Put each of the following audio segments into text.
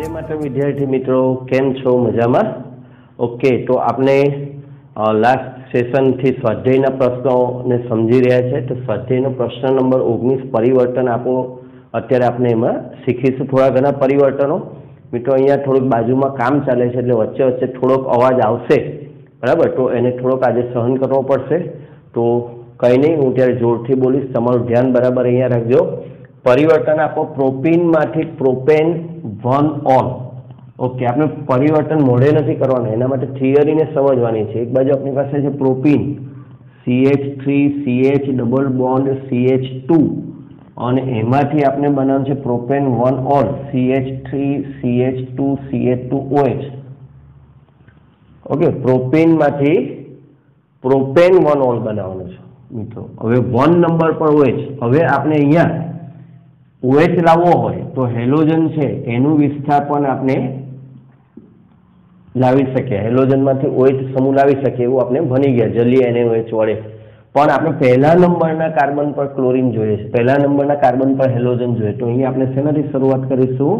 वंदे मातरम विद्यार्थी मित्रों केम छो मजामा। ओके तो आपने लास्ट सेशन थी स्वाध्यायना प्रश्नों ने समझी रहा है। तो स्वाध्यायनो प्रश्न नंबर 19 परिवर्तन आपो अत्यारे आपने एमां शीखीशुं थोड़ा घणा परिवर्तनों। मित्रों अहींया थोड़ुंक बाजुमां काम चाले छे एटले वच्चे वच्चे थोड़ोक अवाज आवशे, बराबर। तो एने थोड़ोक आज सहन करवो पड़शे। तो कई नहीं, हूँ त्यारे जोरथी बोलीश, तमारुं ध्यान बराबर अहींया राखजो। परिवर्तन आपो प्रोपीन मांथी प्रोपेन 1 ऑन। ओके, आपने परिवर्तन मोढे नहीं करवानुं, एना माटे थियरी ने समझवानी छे। एक बाजु आपनी पासे छे propene CH3 CH double bond CH2 અને એમાંથી આપણે બનાવવાનું છે propane 1 ol CH3 CH2 CH2OH। Okay, પ્રોપેનમાંથી પ્રોપેન 1 ઓલ બનાવવાનું છે મિત્રો। હવે 1 નંબર પર OH, હવે આપણે અહીંયા OH લાવવો હોય તો હેલોજન છે એનું વિસ્થાપન આપણે લાવી શકીએ, હેલોજનમાંથી OH સમૂહ લાવી શકીએ એવું આપણે ભણી ગયા જલીય NaOH વડે। પણ આપણે પહેલા નંબરના કાર્બન પર ક્લોરીન જોઈએ છે, પહેલા નંબરના કાર્બન પર હેલોજન જોઈએ। તો અહીં આપણે શેનાથી શરૂઆત કરીશું?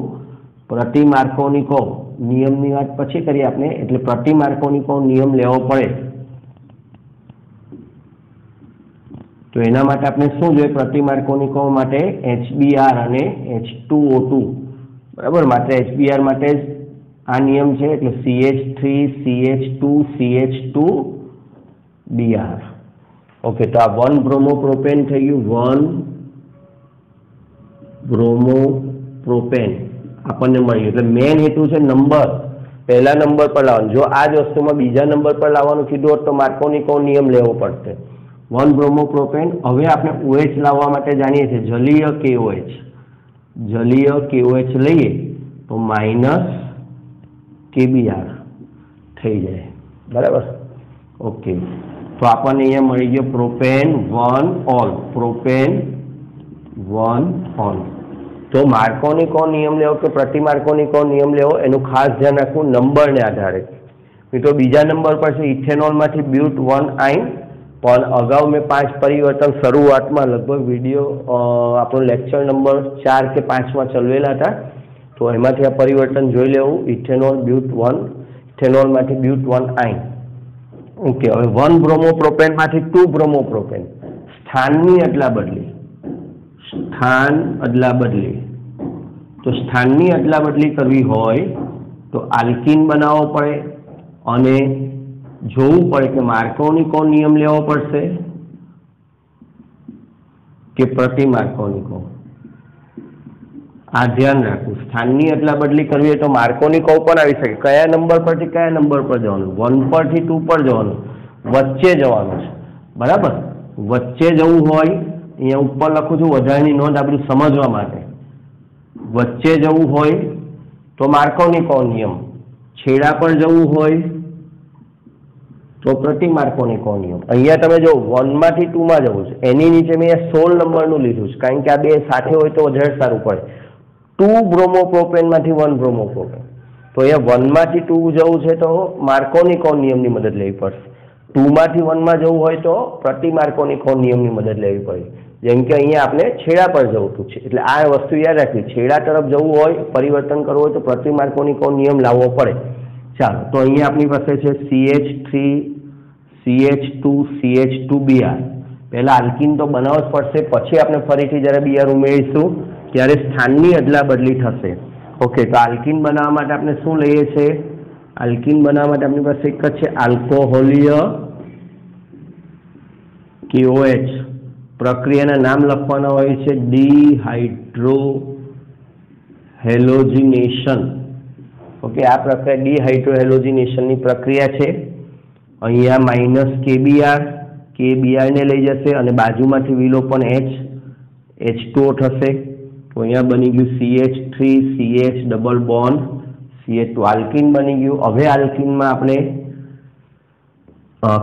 પ્રતિ માર્કોનિકોવ નિયમની વાત પછી કરીએ આપણે, એટલે પ્રતિ માર્કોનિકોવ નિયમ લેવો પડે। તો એના માટે આપણે શું જોઈએ? પ્રતિ માર્કોનિકોવ માટે HBr અને H2O2, બરાબર। માત્ર HBr માટે જ આ નિયમ છે, એટલે CH3 CH2 CH2Br। ओके, तो आ 1 ब्रोमोप्रोपेन थी गयु, 1 ब्रोमोप्रोपेन आपने मळ्युं। एटले मेन हेतु है नंबर पहला नंबर पर लाववानुं। जो आज वस्तु में बीजा नंबर पर लाववानुं कीधुं होत तो मार्कोनिकोव नियम लेवो पड़ते। 1 ब्रोमोप्रोपेन। हवे आपणे OH लाववा माटे जाणीए छीए जलीय KOH, जलीय KOH लईए तो माइनस KBr थई जाए, बराबर। ओके, तो आपने अहींया मळी गयो प्रोपेन 1 ऑल, प्रोपेन 1 ऑल। तो मार्कोनिकोव नियम लेवो कि प्रति मार्कोनिकोव नियम लेवो एनुं खास ध्यान राखवुं नंबर ने आधारे। मित्रों बीजा नंबर पर छे इथेनॉल मांथी ब्यूट 1 आइन, पण अगाऊ मैं 5 परिवर्तन शुरुआत में लगभग विडियो आपणो लेक्चर नंबर 4 के 5 में चलवेला था। तो एमांथी आ परिवर्तन जोई लेवुं। इथेनॉल ब्यूट 1, इथेनॉल मांथी ब्यूट 1 आइन। ओके, हवे 1 ब्रोमोप्रोपेन मांथी 2 ब्रोमोप्रोपेन। स्थाननी अदला बदली, स्थान अदला बदली। तो स्थाननी अदला बदली करवी होय तो आल्कीन बनावવો પડે અને જોવું પડે કે માર્કોનિકોવ નિયમ લેવો પડશે કે પ્રતિ માર્કોનિકોવ। आ ध्यान राखવું। स्थाननी अदला बदली करवी है तो मार्कोनिकोव पण आवी शके। कया नंबर परथी कया नंबर पर जवानुं? 1 परथी 2 पर जवानुं, वच्चे जवानुं छे, बराबर। वच्चे जवुं होय, अहींया उपर लखुं छुं वधारानी नोंध आ बधुं समजवा माटे। वच्चे जवुं होय तो मार्कोनिकोव नियम, छेड़ा पर जवुं होय तो प्रति मार्कोनिकोव नियम। अहींया तमे जो 1 मांथी 2 में जवुं छे, एनी नीचे मैं 16 नंबरनुं लीधुं छे, कारण के आ बे साथे होय तो वधारे सारुं पड़े। 2 ब्रोमोप्रोपेन मांथी 1 ब्रोमोप्रोपेन। तो अहींया 1 मांथी 2 जवुं छे तो मार्कोनिकोव नियमनी मदद लेवी पड़शे। 2 मांथी 1 में जवुं होय तो प्रति मार्कोनिकोव नियमनी मदद लेवी पड़े। जेम के अहींया आपणे छेड़ा पर जवुं छे, એટલે આ વસ્તુ યાદ રાખવી। છેડા તરફ જવું હોય, પરિવર્તન કરવું હોય તો પ્રતિ માર્કોનિકોવ નિયમ લાવવો પડે। ચાલો, તો અહીંયા આપણી પાસે છે CH3 CH2 CH2Br। પહેલા આલ્કીન તો બનાવવો જ પડશે, પછી આપણે ફરીથી જ્યારે Br ઉમેરીશું ત્યારે સ્થાનની અદલા બદલી થશે। ઓકે, તો આલ્કીન બનાવવા માટે આપણે શું લઈએ છીએ? આલ્કીન બનાવવા માટે આપણી પાસે એક જ છે આલ્કોહોલીય KOH। પ્રક્રિયાના નામ લખવાના હોય છે ડિહાઇડ્રો હેલોજિનેશન। ઓકે, આ પ્રક્રિયા ડિહાઇડ્રો હેલોજિનેશનની પ્રક્રિયા છે। અહીંયા માઇનસ KBr ને લઈ જશે અને બાજુમાંથી વિલોપન H2O થશે। तो अहींया बनी गयुं CH3 CH double bond CH2 आल्कीन बनी गयुं। हवे आल्कीन में आपणे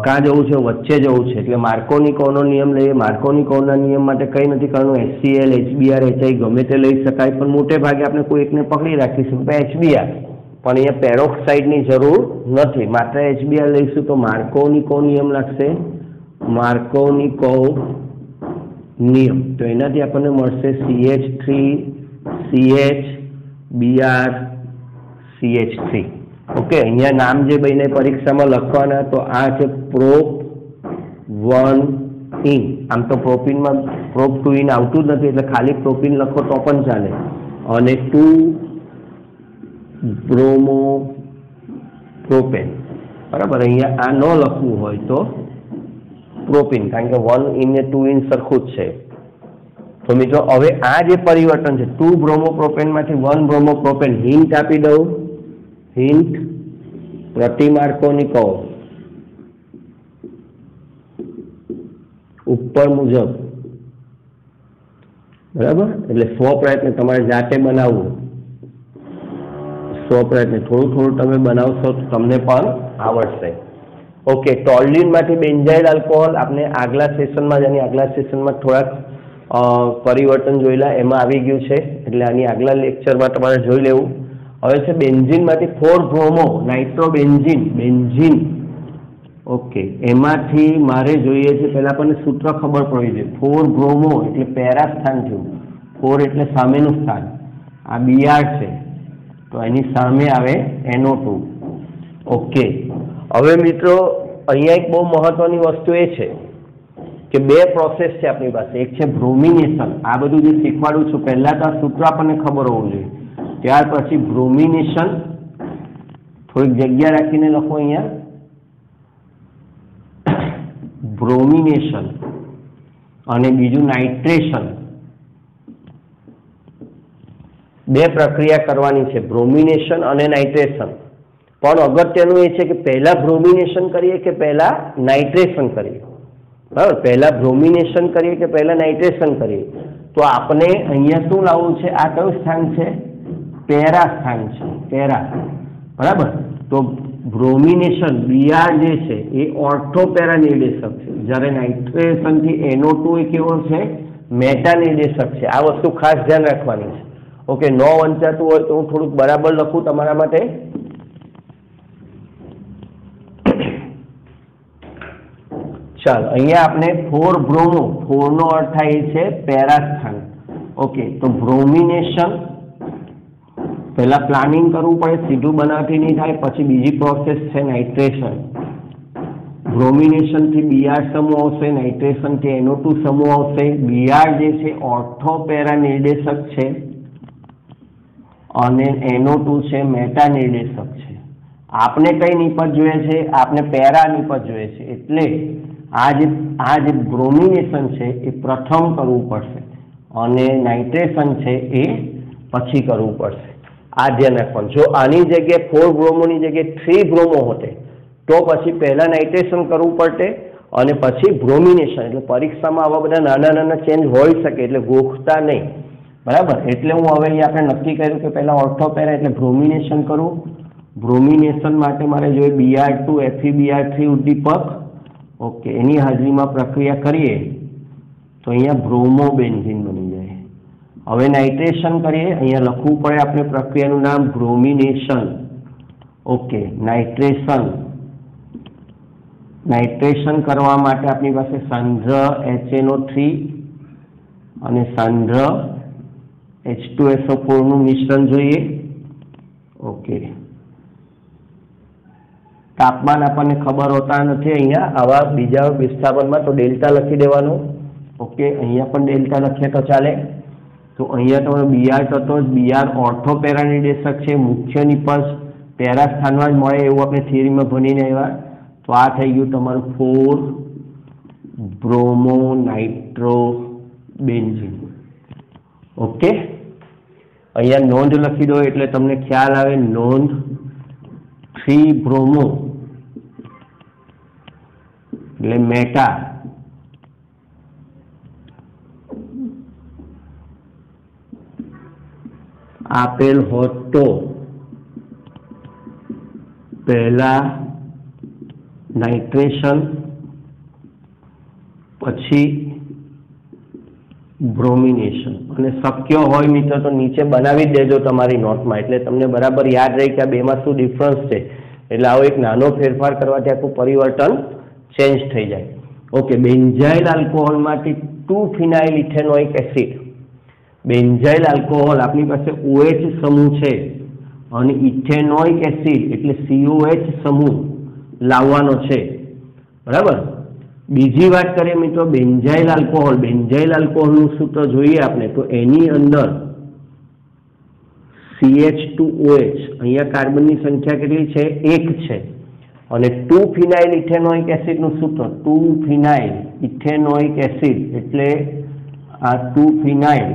क्या जवुं छे? वच्चे जवुं छे, એટલે માર્કોનિકોવનો નિયમ લઈએ। માર્કોનિકોવના નિયમ માટે કંઈ નથી કરવાનું, HCl HBr HI ગમે તે લઈ શકાય, પણ મોટે ભાગે આપણે કોઈ એકને પકડી રાખીશું કે HBr, પણ અહીંયા પેરોક્સાઇડની જરૂર નથી, માત્ર HBr લઈશું તો માર્કોનિકોવ નિયમ લાગશે। માર્કોનિકોવ नियम तो एनाथी आपने मळशे CH3 CH Br CH3 okay અહીંયા નામ જે બને પરીક્ષામાં લખવાના તો આ છે પ્રોપ 1 ઇન આમ તો પ્રોપીનમાં પ્રોપ 2 ઇન આવતું જ નથી એટલે ખાલી પ્રોપીન લખો તો પણ ચાલે અને 2 બ્રોમો પ્રોપેન બરાબર અહીંયા આ ન લખવું હોય તો પ્રોપીન કારણ કે 1 ઇન ને 2 ઇન સરખું જ છે તો મિત્રો હવે આ જે પરિવર્તન છે 2 બ્રોમોપ્રોપેનમાંથી 1 બ્રોમોપ્રોપેન હિન્ટ આપી દઉં હિન્ટ પ્રતિમાર્કોની કહો ઉપર મુજબ બરાબર એટલે સ્વપ્રયત્ન તમારે જાતે બનાવવું સ્વપ્રયત્ન થોડું થોડું તમે બનાવશો તો તમને પણ આવડશે ઓકે ટોલ્યુઇનમાંથી બેન્ઝાઇલ આલ્કોહોલ આપણે આગલા સેશનમાં જ આગલા સેશનમાં થોડાક પરિવર્તન જોયેલા એમાં આવી ગયું છે એટલે આની આગલા લેક્ચરમાં તમારે જોઈ લેવું હવે છે બેન્ઝીનમાંથી 4 બ્રોમો નાઇટ્રોબેન્ઝીન બેન્ઝીન ઓકે એમાંથી મારે જોઈએ છે પહેલાં આપણને સૂત્ર ખબર પડવી જોઈએ 4 બ્રોમો એટલે પેરા સ્થાન થયું 4 એટલે સામેનું સ્થાન આ Br છે તો એની સામે આવે NO2 ઓકે હવે મિત્રો અહીંયા એક બહુ મહત્વની વસ્તુ એ છે કે બે પ્રોસેસ છે આપણી પાસે એક છે બ્રોમિનેશન આ બધું જે શીખવાડું છું પહેલાં તો આ સૂત્ર આપણને ખબર હોવું જોઈએ ત્યાર પછી બ્રોમિનેશન થોડીક જગ્યા રાખીને લખો અહીંયા બ્રોમિનેશન અને બીજું નાઇટ્રેશન બે પ્રક્રિયા કરવાની છે બ્રોમિનેશન અને નાઇટ્રેશન પણ અગત્યનું એ છે કે પહેલા બ્રોમિનેશન કરીએ કે પહેલા નાઇટ્રેશન કરીએ બરાબર પહેલા બ્રોમિનેશન કરીએ કે પહેલા નાઇટ્રેશન કરીએ તો આપણે અહીંયા શું લાવવું છે આ કયું સ્થાન છે પેરા સ્થાન છે પેરા બરાબર તો બ્રોમિનેશન Br જે છે એ ઓર્થોપેરા નિર્દેશક છે જ્યારે નાઇટ્રેશનથી NO2 એ કેવો છે મેટા નિર્દેશક છે આ વસ્તુ ખાસ ધ્યાન રાખવાની છે ઓકે ન વંચાતું હોય તો હું થોડુંક બરાબર લખું તમારા માટે ચાલો અહીંયા આપણે 4 બ્રોમો 4 નો અર્થ થાય છે પેરા સ્થાન ઓકે તો બ્રોમિનેશન પહેલા પ્લાનિંગ કરવું પડે સીધું બનાવતી નહીં થાય પછી બીજી પ્રોસેસ છે નાઇટ્રેશન બ્રોમિનેશનથી Br સમૂહ આવશે નાઇટ્રેશનથી NO2 સમૂહ આવશે Br જે છે ઓર્થોપેરા નિર્દેશક છે અને NO2 છે મેટા નિર્દેશક છે આપણે કઈ નિપજ જોઈએ છે આપણે પેરા નિપજ જોઈએ છે એટલે આ જે બ્રોમિનેશન છે એ પ્રથમ કરવું પડશે અને નાઇટ્રેશન છે એ પછી કરવું પડશે આ ધ્યાન રાખવાનું જો આની જગ્યાએ 4 બ્રોમોની જગ્યાએ 3 બ્રોમો હોતે તો પછી પહેલા નાઇટ્રેશન કરવું પડતે અને પછી બ્રોમિનેશન એટલે પરીક્ષામાં આવા બધા નાના નાના ચેન્જ હોઈ શકે એટલે ગોખતા નહીં બરાબર એટલે હું હવે અહીંયા આપણે નક્કી કર્યું કે પહેલા ઓર્થોપેરા એટલે બ્રોમિનેશન કરવું બ્રોમિનેશન માટે મારે જોઈએ Br2 FeBr3 ઉદ્દીપક ઓકે એની હાજરીમાં પ્રક્રિયા કરીએ તો અહીંયા બ્રોમોબેન્ઝીન બની જાય હવે નાઇટ્રેશન કરીએ અહીંયા લખવું પડે આપણે પ્રક્રિયાનું નામ બ્રોમિનેશન ઓકે નાઇટ્રેશન કરવા માટે આપણી પાસે સાંદ્ર HNO3 અને સાંદ્ર H2SO4 નું મિશ્રણ જોઈએ ઓકે તાપમાન આપણને ખબર હોતા નથી અહીંયા આવા બીજા વિસ્થાપનમાં તો ડેલ્ટા લખી દેવાનું ઓકે અહીંયા પણ ડેલ્ટા લખીએ તો ચાલે તો અહીંયા તમારો Br થતો જ Br ઓર્થોપેરા નિર્દેશક છે મુખ્ય નિપજ પેરા સ્થાનમાં જ મળે એવું આપણે થિયરીમાં ભણીને આવ્યા તો આ થઈ ગયું તમારું 4 બ્રોમો નાઇટ્રોબેન્ઝીન ઓકે અહીંયા નોંધ લખી દો એટલે તમને ખ્યાલ આવે નોંધ 3 બ્રોમો એટલે મેટા આપેલ હોત તો પહેલા નાઇટ્રેશન પછી બ્રોમિનેશન અને શક્ય હોય મિત્ર તો નીચે બનાવી જ દેજો તમારી નોટમાં એટલે તમને બરાબર યાદ રહે કે આ બેમાં શું ડિફરન્સ છે એટલે આવો એક નાનો ફેરફાર કરવાથી આખું પરિવર્તન ચેન્જ થઈ જાય ઓકે બેન્ઝાઇલ આલ્કોહોલમાંથી 2 ફિનાઇલ ઇથેનોઇક એસિડ બેન્ઝાઇલ આલ્કોહોલ આપણી પાસે OH સમૂહ છે અને ઇથેનોઇક એસિડ એટલે COH સમૂહ લાવવાનો છે, બરાબર। બીજી વાત કરીએ મિત્રો બેન્ઝાઇલ આલ્કોહોલ। બેન્ઝાઇલ આલ્કોહોલનું સૂત્ર જોઈએ આપણે તો એની અંદર CH2OH, અહીંયા કાર્બનની સંખ્યા કેટલી છે? 1 છે। અને 2-ફિનાઇલ ઇથેનોઇક એસિડનું સૂત્ર 2-ફિનાઇલ ઇથેનોઇક એસિડ એટલે આ 2-ફિનાઇલ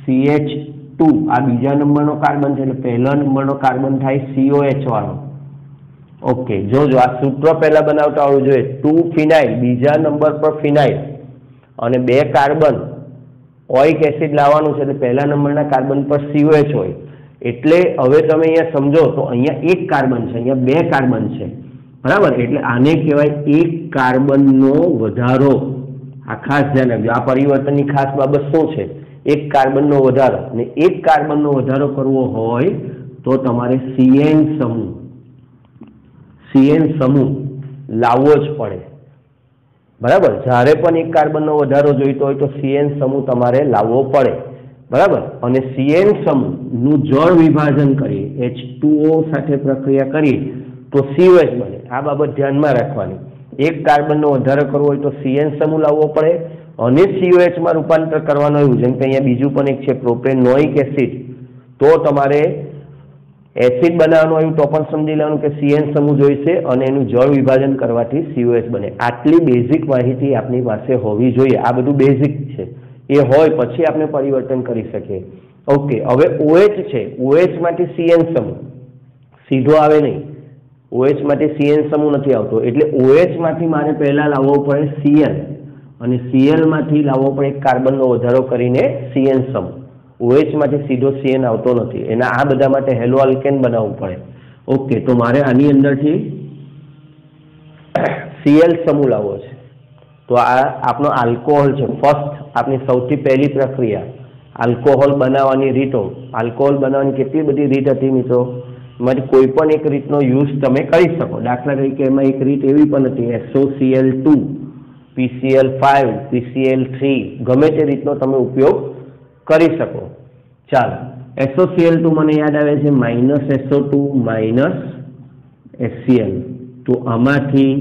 CH2 આ બીજા નંબરનો કાર્બન છે એટલે પહેલા નંબરનો કાર્બન થાય COH વાળો। ઓકે, જોજો આ સૂત્ર પહેલા બનાવતા આવડવું જોઈએ। 2-ફિનાઇલ બીજા નંબર પર ફિનાઇલ અને 2 કાર્બન ઓઇક એસિડ લાવવાનું છે એટલે પહેલા નંબરના કાર્બન પર COH હોય એટલે હવે તમે અહીંયા સમજો તો અહીંયા 1 કાર્બન છે, અહીંયા 2 કાર્બન છે, બરાબર। એટલે આને કહેવાય 1 કાર્બનનો વધારો। આ ખાસ ધ્યાન રાખજો, આ પરિવર્તનની ખાસ બાબત શું છે? 1 કાર્બનનો વધારો। અને 1 કાર્બનનો વધારો કરવો હોય તો તમારે CN સમૂહ લાવવો જ પડે, બરાબર। જ્યારે પણ 1 કાર્બનનો વધારો જોઈતો હોય તો CN સમૂહ તમારે લાવવો પડે, બરાબર। અને CN સમૂહનું જળ વિભાજન કરીએ H2O સાથે પ્રક્રિયા કરીએ તો COH બને। આ બાબત ધ્યાનમાં રાખવાની। 1 કાર્બનનો વધારો કરવો હોય તો CN સમૂહ લાવવો પડે અને COH માં રૂપાંતર કરવાનું એવું, જેમ કે અહીંયા બીજું પણ એક છે પ્રોપેનોઇક એસિડ, તો તમારે એસિડ બનાવવાનું આવ્યું તો પણ સમજી લેવાનું કે CN સમૂહ જોઈશે અને એનું જળ વિભાજન કરવાથી COH બને। આટલી બેઝિક માહિતી આપણી પાસે હોવી જોઈએ। આ બધું બેઝિક છે, એ હોય પછી આપણે પરિવર્તન કરી શકીએ। ઓકે, હવે OH છે, OH માંથી CN સમૂહ સીધો આવે નહીં, OH માંથી CN સમૂહ નથી આવતો એટલે OH માંથી મારે પહેલા લાવવો પડે Cl અને Cl માંથી લાવવો પડે 1 કાર્બનનો વધારો કરીને CN સમૂહ। OH માંથી સીધો CN આવતો નથી, એના આ બધા માટે હેલો આલ્કેન બનાવવું પડે। ઓકે, તો મારે આની અંદરથી Cl સમૂહ લાવવો છે તો આ આપણો આલ્કોહોલ છે। ફર્સ્ટ આપણી સૌથી પહેલી પ્રક્રિયા આલ્કોહોલ બનાવવાની રીતો। આલ્કોહોલ બનાવવાની કેટલી બધી રીત હતી મિત્રો, એમાંથી કોઈ પણ એક રીતનો યુઝ તમે કરી શકો। દાખલા તરીકે એમાં એક રીત એવી પણ હતી SOCl2, PCl5, PCl3, ગમે તે રીતનો તમે ઉપયોગ કરી શકો। ચાલો, SOCl2 મને યાદ આવે છે -SO2 HCl, તો આમાંથી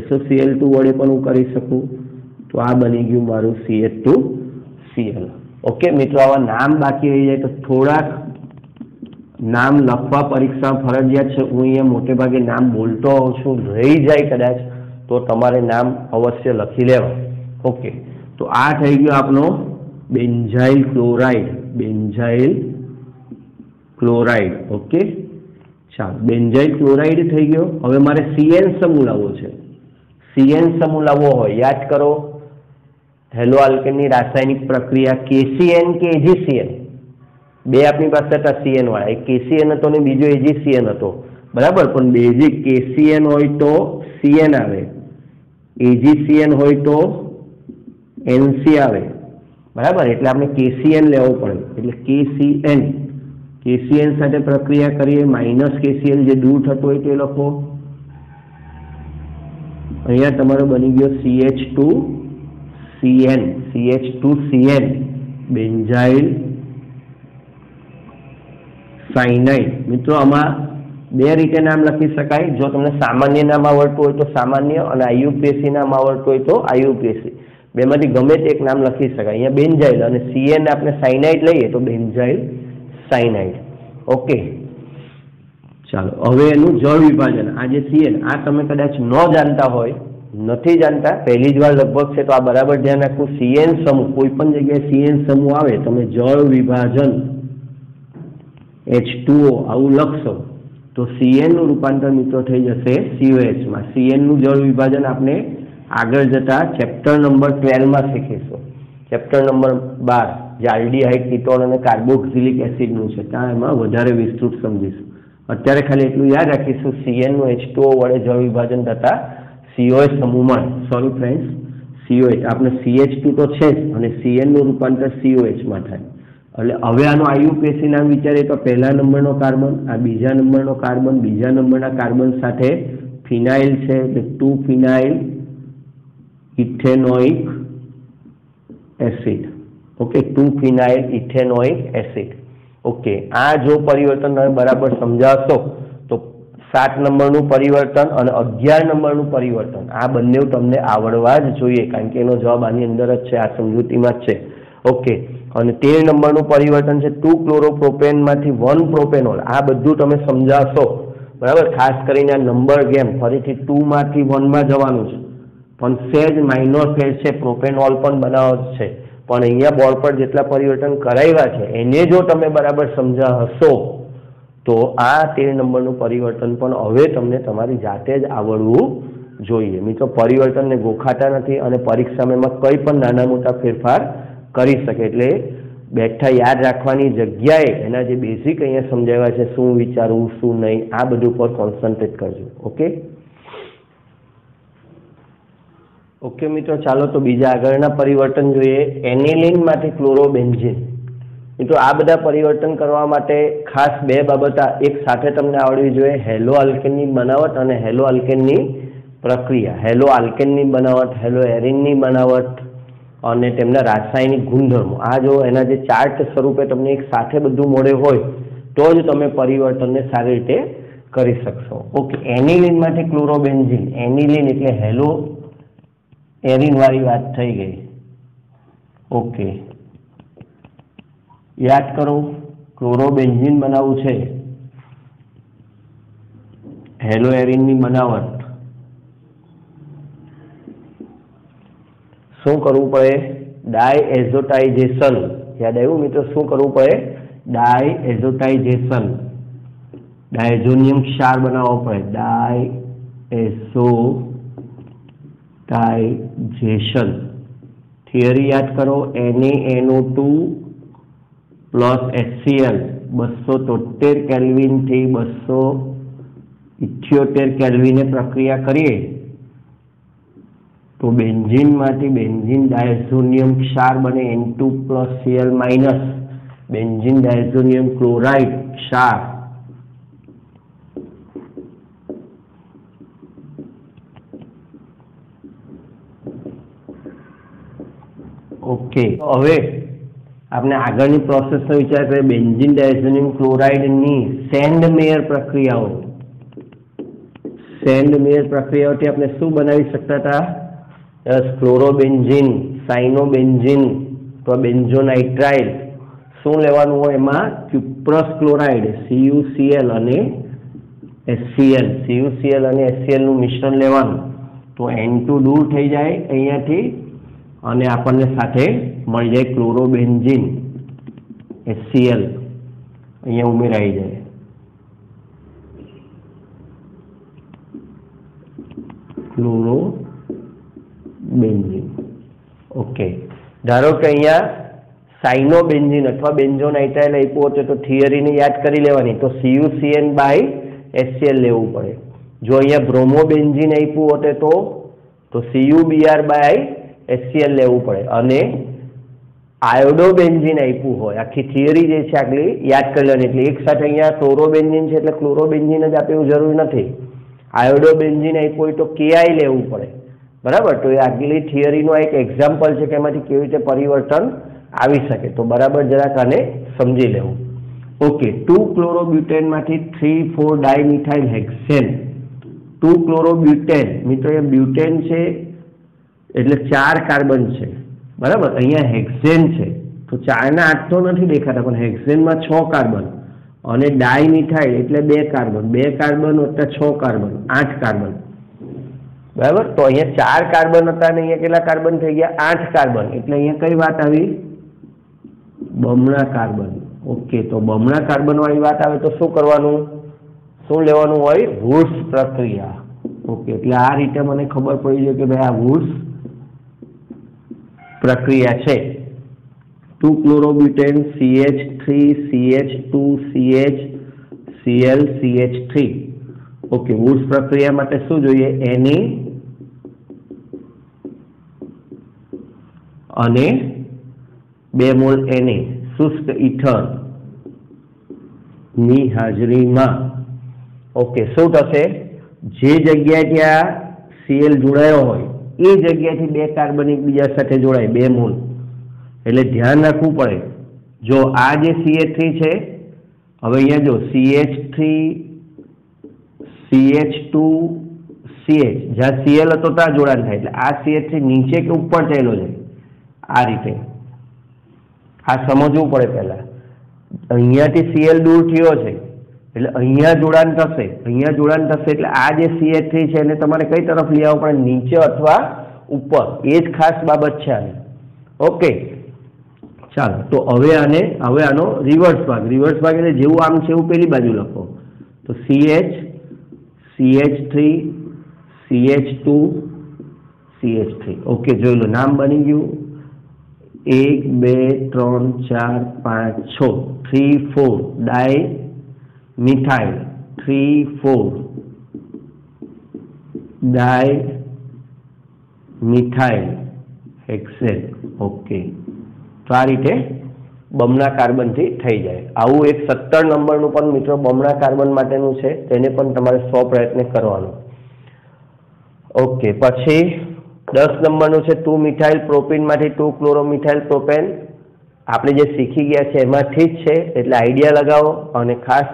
SOCl2 વડે પણ હું કરી શકું, તો આ બની ગયું મારું CH2Cl। ઓકે મિત્રો, આવા નામ બાકી રહી જાય તો થોડાક નામ લખવા પરીક્ષા ફરજિયાત છે। હું અહીંયા મોટે ભાગે નામ બોલતો હોઉં છું, રહી જાય કદાચ તો તમારે નામ અવશ્ય લખી લેવા। ઓકે, તો આ થઈ ગયો આપણો benzyl chloride. Benzyl chloride, okay, ચાલો બેન્ઝાઇલ ક્લોરાઇડ થઈ ગયો। હવે મારે CN સમૂહ લાવવો છે। CN સમૂહ લાવવો હોય યાદ કરો હેલો આલ્કેનની રાસાયણિક પ્રક્રિયા KCN કે AgCN, 2 આપણી પાસે હતા CN વાળા, એક KCN હતો ને બીજો AgCN હતો, બરાબર। પણ બેઝિક KCN હોય તો CN આવે, AgCN હોય તો NC આવે, બરાબર। એટલે આપણે KCN લેવો પડે એટલે KCN સાથે પ્રક્રિયા કરીએ -KCl જે દૂર થતું હોય તે લખો। અહીંયા તમારો બની ગયો CH2CN બેન્ઝાઇલ સાયનાઇડ। મિત્રો આમાં 2 રીતે નામ લખી શકાય। જો તમને સામાન્ય નામ આવડતું હોય તો સામાન્ય અને IUPAC નામ આવડતું હોય તો IUPAC, બેમાંથી ગમે તે એક નામ લખી શકાય। અહીંયા બેન્ઝાઇલ અને CN આપણે સાયનાઇડ લઈએ તો બેન્ઝાઇલ સાયનાઇડ। ઓકે, ચાલો હવે એનું જળ વિભાજન। આ જે CN આ તમે કદાચ ન જાણતા હોય, નથી જાણતા, પહેલી જ વાર લગભગ છે, તો આ બરાબર ધ્યાન રાખવું। CN સમૂહ કોઈ પણ જગ્યાએ CN સમૂહ આવે તમે જળ વિભાજન H2O આવું લખશો તો CN નું રૂપાંતર મિત્રો થઈ જશે COH માં। CN નું જળ વિભાજન આપણે આગળ જતા ચેપ્ટર નંબર 12 માં શીખીશું। ચેપ્ટર નંબર 12 જે આલ્ડીહાઇડ, કીટોન અને કાર્બોક્સિલિક એસિડનું છે, ત્યાં એમાં વધારે વિસ્તૃત સમજીશું। અત્યારે ખાલી એટલું યાદ રાખીશું CN નું H2O વડે જળ વિભાજન થતા COH સમૂહ મળે। સોરી ફ્રેન્ડ્સ, COH આપણે CH2 તો છે જ અને CN નું રૂપાંતર COH માં થાય। એટલે હવે આનો IUPAC નામ વિચારીએ તો પહેલા નંબરનો કાર્બન, આ બીજા નંબરનો કાર્બન, બીજા નંબરના કાર્બન સાથે ફિનાઇલ છે એટલે two phenyl ethanoic acid. Okay, two phenyl ethanoic acid. Okay, आ जो परिवर्तन તમે બરાબર સમજાવશો તો 7 નંબરનું પરિવર્તન અને 11 નંબરનું પરિવર્તન આ બંને તમને આવડવા જ જોઈએ, કારણ કે એનો જવાબ આની અંદર જ છે, આ સમજૂતીમાં જ છે. ઓકે, અને 13 નંબરનું પરિવર્તન છે 2 ક્લોરોપ્રોપેનમાંથી 1 પ્રોપેનોલ. આ બધું તમે સમજાવશો બરાબર. ખાસ કરીને આ નંબર ગેમ ફરીથી 2 માંથી 1 માં જવાનું છે, પણ સેજ માઇનોર ફેર છે, પ્રોપેનોલ પણ બનાવવાનો છે, પણ અહીંયા બોર્ડ પર જેટલા પરિવર્તન કરાવ્યા છે એને જો તમે બરાબર સમજાવશો તો આ 13 નંબરનું પરિવર્તન પણ હવે તમને તમારી જાતે જ આવડવું જોઈએ. મિત્રો, પરિવર્તનને ગોખાતા નથી અને પરીક્ષામાં એમાં કંઈ પણ નાના મોટા ફેરફાર કરી શકે, એટલે બેઠા યાદ રાખવાની જગ્યાએ એના જે બેઝિક અહીંયા સમજાવ્યા છે, શું વિચારવું શું નહીં, આ બધું પર કોન્સન્ટ્રેટ કરજો. ઓકે મિત્રો, ચાલો તો બીજા આગળના પરિવર્તન જોઈએ. એનિલિનમાંથી ક્લોરોબેન્ઝીન. મિત્રો, આ બધા પરિવર્તન કરવા માટે ખાસ બે બાબત એક સાથે તમને આવડવી જોઈએ: હેલો આલ્કેનની બનાવટ અને હેલો આલ્કેનની પ્રક્રિયા. હેલો આલ્કેનની બનાવટ, હેલો એરિનની બનાવટ અને તેમના રાસાયણિક ગુણધર્મો. આ જો એના જે ચાર્ટ સ્વરૂપે તમને એક સાથે બધું મળે હોય તો જ તમે પરિવર્તનને સારી રીતે કરી શકશો. ઓકે, એનિલિનમાંથી ક્લોરોબેન્ઝીન. એનિલિન એટલે હેલો એરિન વાળી વાત થઈ ગઈ. ઓકે, યાદ કરો, ક્લોરોબેન્ઝીન બનાવવું છે, હેલો એરિનની બનાવટ. શું કરવું પડે? ડાયએઝોટાઇઝેશન. યાદ આવ્યું મિત્રો? શું કરવું પડે? ડાયએઝોટાઇઝેશન. ડાયઝોનિયમ ક્ષાર બનાવવો પડે. ડાયએઝોટાઇઝેશન. થિયરી યાદ કરો. NaNO2 પ્લસ HCl 273 કેલ્વિનથી 278 કેલ્વિને પ્રક્રિયા કરીએ તો બેન્ઝીનમાંથી બેન્ઝીન ડાયઝોનિયમ ક્ષાર બને N2 plus Cl minus benzene diazonium chloride ક્ષાર. ઓકે, હવે આપણે આગળની પ્રોસેસનો વિચાર કરીએ. બેન્ઝીન ડાયઝોનિયમ ક્લોરાઇડની સેન્ડમેયર પ્રક્રિયાઓ. સેન્ડમેયર પ્રક્રિયાઓથી આપણે શું બનાવી શકતા હતા? ક્લોરોબેન્ઝીન, સાઇનોબેન્ઝીન અથવા બેન્ઝોનાઇટ્રાઇલ. શું લેવાનું હોય એમાં? ક્યુપ્રસ ક્લોરાઇડ CuCl અને HCl. CuCl અને HCl નું મિશ્રણ લેવાનું તો N2 દૂર થઈ જાય અહીંયાથી અને આપણને સાથે મળી જાય ક્લોરોબેન્ઝીન HCl અહીંયા ઉમેરાઈ જાય. ક્લોરોબેન્ઝીન. ઓકે, ધારો કે અહીંયા સાઇનોબેન્ઝીન અથવા બેન્ઝોનાઇટ્રાઇલ આપ્યું હતું તો થિયરીને યાદ કરી લેવાની, તો CuCN બાય HCl લેવું પડે. જો અહીંયા બ્રોમોબેન્ઝીન આપ્યું હોતે તો CuBr બાય HCl લેવું પડે. અને આયોડોબેન્ઝીન આપ્યું હોય, આખી થિયરી જે છે આગળ યાદ કરી લેવાની. એટલે એક સાથે અહીંયા ક્લોરોબેન્ઝીન છે એટલે ક્લોરોબેન્ઝીન જ આપવું જરૂરી નથી. આયોડોબેન્ઝીન આપ્યું હોય તો KI લેવું પડે. બરાબર? તો એ આગલી થિયરીનો એક એક્ઝામ્પલ છે કે એમાંથી કેવી રીતે પરિવર્તન આવી શકે. તો બરાબર જરાક આને સમજી લેવું. ઓકે, 2 ક્લોરોબ્યુટેનમાંથી 3,4 ડાયમિથાઇલ હેક્સેન. 2 ક્લોરોબ્યુટેન. મિત્રો, એ બ્યુટેન છે એટલે 4 કાર્બન છે. બરાબર? અહીંયા હેક્સેન છે તો 4 ના 8 તો નથી દેખાતા, પણ હેક્સેનમાં 6 કાર્બન અને ડાયમિથાઇલ એટલે 2 કાર્બન. 2 કાર્બન વત્તા 6 કાર્બન, 8 કાર્બન. બરાબર? તો અહીંયા 4 કાર્બન હતા અને અહીંયા કેટલા કાર્બન થઈ ગયા? 8 કાર્બન. એટલે અહીંયા કઈ વાત આવી? બમણા કાર્બન. ઓકે, તો બમણા કાર્બન વાળી વાત આવે તો શું કરવાનું? શું લેવાનું હોય? વુર્ટ્ઝ પ્રક્રિયા. ઓકે, એટલે આ રીતે મને ખબર પડી જાય કે ભાઈ આ વુર્ટ્ઝ પ્રક્રિયા છે. 2 chlorobutane CH3 CH2 CH Cl CH3. Okay, Wurtz પ્રક્રિયા માટે શું જોઈએ? Na અને 2 મોલ Na શુષ્ક ઇથર ની હાજરીમાં. ઓકે, શું થશે? જે જગ્યાએ ત્યાં Cl જોડાયો હોય એ જગ્યાએથી 2 કાર્બન એકબીજા સાથે જોડાય, 2 મોલ. એટલે ધ્યાન રાખવું પડે. જો આ જે CH3 છે હવે અહીંયા જો CH3 CH2 CH, જ્યાં Cl હતો ત્યાં જોડાણ થાય, એટલે આ CH3 નીચે કે ઉપર ચાલ્યો છે આ રીતે, આ સમજવું પડે પહેલા. અહીંયાથી Cl દૂર થયો છે એટલે અહીંયા જોડાણ થશે, અહીંયા જોડાણ થશે એટલે આ જે CH3 છે એને તમારે કઈ તરફ લઈ આવવું પડે, નીચે અથવા ઉપર, એ જ ખાસ બાબત છે આની. ઓકે, ચાલો તો હવે આનો રિવર્સ ભાગ એટલે જેવું આમ છે એવું પેલી બાજુ લખો. તો CH CH3 CH2 CH3. Okay, જોઈ લો નામ બની ગયું. 1 2 3 4 5 6 3 4 ડાય મિથાઇલ 3 4 ડાય મિથાઇલ હેક્સેન. ઓકે, તો આ રીતે બમણા કાર્બનથી થઈ જાય. આવું એક 17 નંબરનું પણ મિત્રો બમણા કાર્બન માટેનું છે, તેને પણ તમારે 100 પ્રયત્ન કરવાનો. ઓકે, પછી 10 નંબરનું છે 2 મિથાઇલ પ્રોપીનમાંથી 2 ક્લોરોમિથાઇલ પ્રોપેન. આપણે જે શીખી ગયા છે એમાંથી જ છે, એટલે આઈડિયા લગાવો અને ખાસ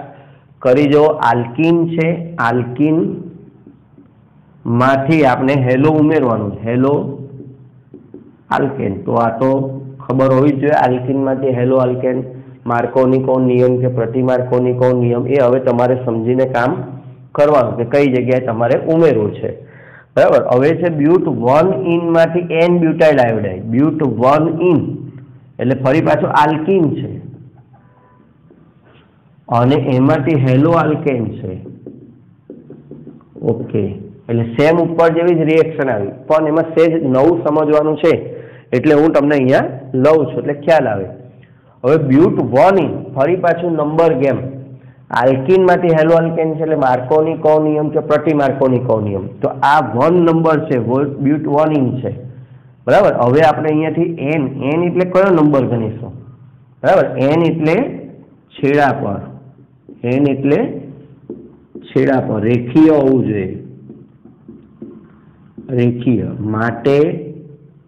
કરી જો આલ્કીન છે, આલ્કીન માંથી આપણે હેલો ઉમેરવાનું, હેલો આલ્કેન. તો આ તો ખબર હોવી જ જોઈએ, આલ્કીનમાંથી હેલો આલ્કેન, માર્કોનિકો નિયમ કે પ્રતિ માર્કોનિકો નિયમ, એ હવે તમારે સમજીને કામ કરવાનું કે કઈ જગ્યાએ તમારે ઉમેરવું છે. બરાબર. હવે છે બ્યુટ 1 ઇન માંથી N બ્યુટાઇલ આયોડાઇડ. બ્યુટ 1 ઇન એટલે ફરી પાછું આલ્કીન છે અને એમાંથી હેલો આલ્કેન છે. ઓકે, એટલે સેમ ઉપર જેવી જ રિએક્શન આવી, પણ એમાં સેજ નવું સમજવાનું છે એટલે હું તમને અહીંયા લઉં છું એટલે ખ્યાલ આવે. હવે બ્યુટ 1 ઇન ફરી પાછું નંબર ગેમ, આલ્કીન માંથી હેલો આલ્કેન છે એટલે માર્કોનિકો નિયમ કે પ્રતિ માર્કોનિકો નિયમ. તો આ 1 નંબર છે, બ્યુટ 1 ઇન છે. બરાબર. હવે આપણે અહીંયાથી N એટલે કયો નંબર ગણીશું? બરાબર, N એટલે છેડા પર, N એટલે છેડા પર રેખીય હોવું જોઈએ. રેખીય માટે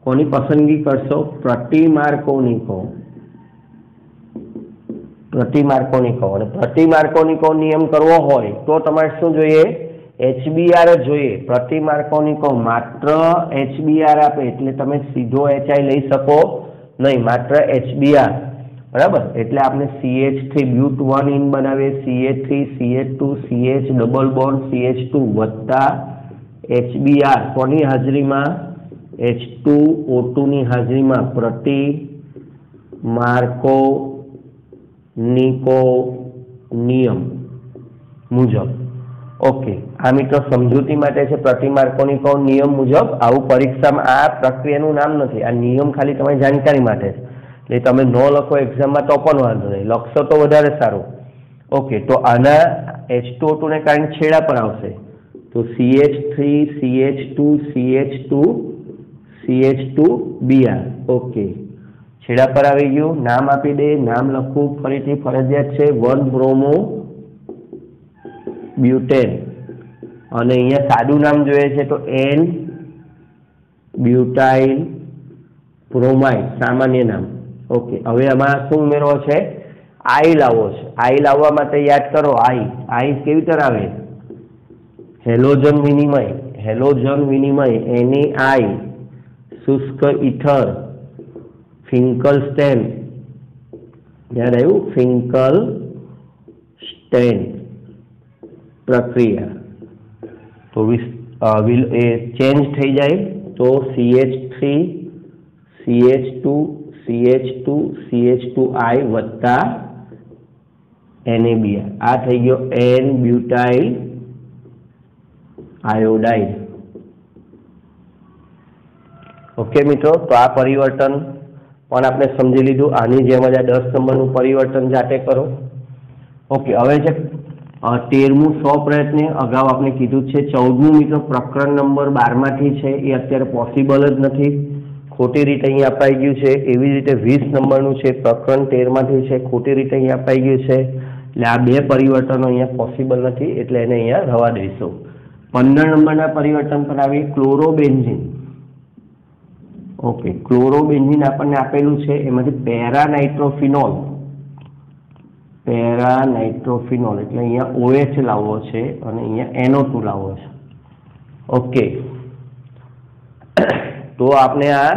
કોની પસંદગી કરશો? પ્રતિ માર્કોનિકો. પ્રતિ માર્કોનિકો. અને પ્રતિ માર્કોનિકો નિયમ કરવો હોય તો તમારે શું જોઈએ? HBr જ જોઈએ. પ્રતિ માર્કોનિકો માત્ર HBr આપે એટલે તમે સીધો HI લઈ શકો નહીં, માત્ર HBr. બરાબર. એટલે આપણે CH3 બ્યુટ 1 ઇન બનાવીએ, CH3 CH2 CH double bond CH2 વત્તા HBr કોની હાજરીમાં? H2O2 ની હાજરીમાં પ્રતિ માર્કોનિકો નિયમ મુજબ. ઓકે, આ મિત્રો સમજૂતી માટે છે. પ્રતિ માર્કોનિકો નિયમ મુજબ. આવું પરીક્ષામાં આ પ્રક્રિયાનું નામ નથી, આ નિયમ ખાલી તમારી જાણકારી માટે છે. એટલે તમે ન લખો એક્ઝામમાં તો પણ વાંધો નહીં, લખશો તો વધારે સારું. ઓકે, તો આના H2O2 ને કારણે છેડા પર આવશે તો CH3 CH2 CH2 CH2Br. Okay, છેડા પર આવી ગયું. નામ આપી દે, નામ લખવું ફરીથી ફરજિયાત છે. 1 બ્રોમો બ્યુટેન. અને અહીંયા સાદું નામ જોઈએ છે તો N બ્યુટાઇલ બ્રોમાઇડ, સામાન્ય નામ. ઓકે, હવે આમાં શું ઉમેરવો છે? આઈ લાવવો છે. આઈ લાવવા માટે યાદ કરો, આઈ કેવી રીતે આવે? હેલોજન વિનિમય. હેલોજન વિનિમય NaI, શુષ્ક ઇથર, ફિંકલસ્ટેન. યાદ આવ્યું? ફિંકલસ્ટેન પ્રક્રિયા. તો એ ચેન્જ થઈ જાય તો CH3 CH2 CH2 CH2I વત્તા NaBr. આ થઈ ગયો N બ્યુટાઇલ આયોડાઇડ. ઓકે મિત્રો, તો આ પરિવર્તન પણ આપણે સમજી લીધું. આની જેમ જ આ 10 નંબરનું પરિવર્તન જાતે કરો. ઓકે, હવે છે 13મું 100 પ્રયત્ન. અગાઉ આપણે કીધું છે 14મું મિત્રો પ્રકરણ નંબર 12 માંથી છે, એ અત્યારે પોસિબલ જ નથી, ખોટી રીતે અહીં અપાઈ ગયું છે. એવી જ રીતે 20 નંબરનું છે પ્રકરણ 13 માંથી છે, ખોટી રીતે અહીં અપાઈ ગયું છે. એટલે આ બે પરિવર્તનો અહીંયા પોસિબલ નથી, એટલે એને અહીંયા રવા દઈશું. 15 નંબરના પરિવર્તન પર આવીએ. ક્લોરોબેન્ઝીન. ઓકે, ક્લોરોબેન્ઝીન આપણને આપેલું છે, એમાંથી પેરા નાઇટ્રોફિનોલ પેરા નાઇટ્રોફિનોલ એટલે અહીંયા OH લાવવો છે અને અહીંયા NO2 લાવવો છે. ઓકે, તો આપણે આ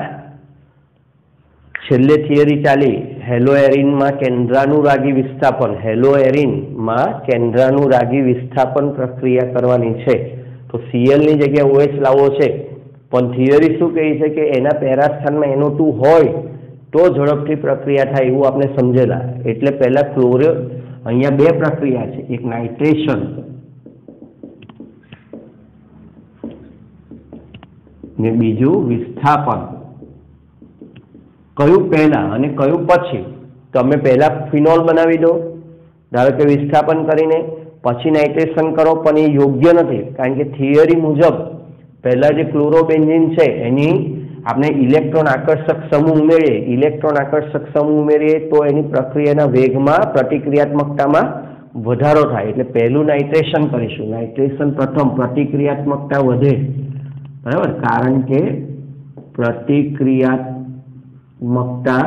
છેલ્લે થિયરી ચાલી હેલોએરિનમાં કેન્દ્રાનુરાગી વિસ્થાપન, હેલોએરિનમાં કેન્દ્રાનુરાગી વિસ્થાપન પ્રક્રિયા કરવાની છે. તો Cl ની જગ્યાએ OH લાવવો છે, પણ થિયરી શું કહે છે કે એના પેરા સ્થાનમાં NO2 હોય તો ઝડપથી પ્રક્રિયા થાય એવું આપણે સમજેલા. એટલે પહેલા ક્લોરો, અહીંયા બે પ્રક્રિયા છે, એક નાઇટ્રેશન ને બીજું વિસ્થાપન. કયું પહેલા અને કયું પછી? તમે પહેલા ફિનોલ બનાવી દો, ધારો કે વિસ્થાપન કરીને, પછી નાઇટ્રેશન કરો, પણ એ યોગ્ય નથી. કારણ કે થિયરી મુજબ પહેલા જે ક્લોરોબેન્ઝીન છે એની આપણે ઇલેક્ટ્રોન આકર્ષક સમૂહ ઉમેરીએ, ઇલેક્ટ્રોન આકર્ષક સમૂહ ઉમેરીએ તો એની પ્રક્રિયાના વેગમાં, પ્રતિક્રિયાત્મકતામાં વધારો થાય. એટલે પહેલું નાઇટ્રેશન કરીશું. નાઇટ્રેશન પ્રથમ, પ્રતિક્રિયાત્મકતા વધે, બરાબર, કારણ કે પ્રતિક્રિયાત્મકતા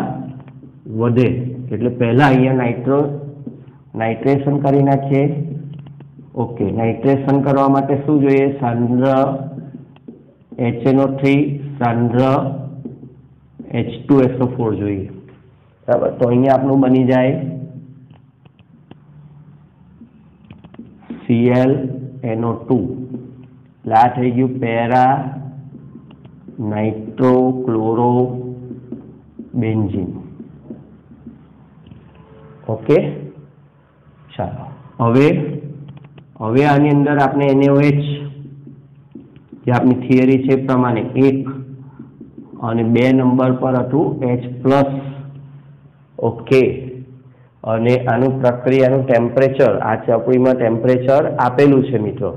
વધે. એટલે પહેલા અહીંયા નાઇટ્રેશન કરી નાખીએ. ઓકે, નાઇટ્રેશન કરવા માટે શું જોઈએ? સાંદ્ર HNO3, સાંદ્ર H2SO4 જોઈએ, બરાબર. તો અહીંયા આપણું બની જાય ClNO2. એટલે આ થઈ ગયું પેરા નાઇટ્રોક્લોરોબેન્ઝીન. ઓકે, ચાલો હવે આની અંદર આપણે NaOH જે આપણી થિયરી છે એ પ્રમાણે 1 અને 2 નંબર પર હતું H+. ઓકે, અને આનું પ્રક્રિયાનું ટેમ્પરેચર આ ચોપડીમાં ટેમ્પરેચર આપેલું છે મિત્રો.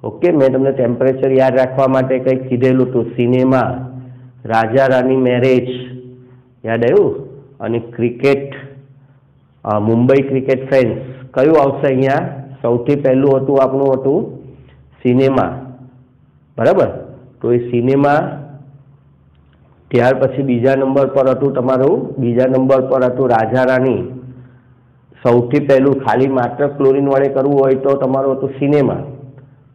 ઓકે, મેં તમને ટેમ્પરેચર યાદ રાખવા માટે કંઈક કીધેલું હતું. સિનેમા, રાજા રાની મેરેજ, યાદ આવ્યું? અને ક્રિકેટ, મુંબઈ ક્રિકેટ ફેન્સ, કયું આવશે અહીંયા? સૌથી પહેલું હતું આપણું હતું સિનેમા, બરાબર. તો એ સિનેમા, ત્યાર પછી બીજા નંબર પર હતું તમારું, બીજા નંબર પર હતું રાજા રાની. સૌથી પહેલું ખાલી માત્ર ક્લોરીન વડે કરવું હોય તો તમારું હતું સિનેમા.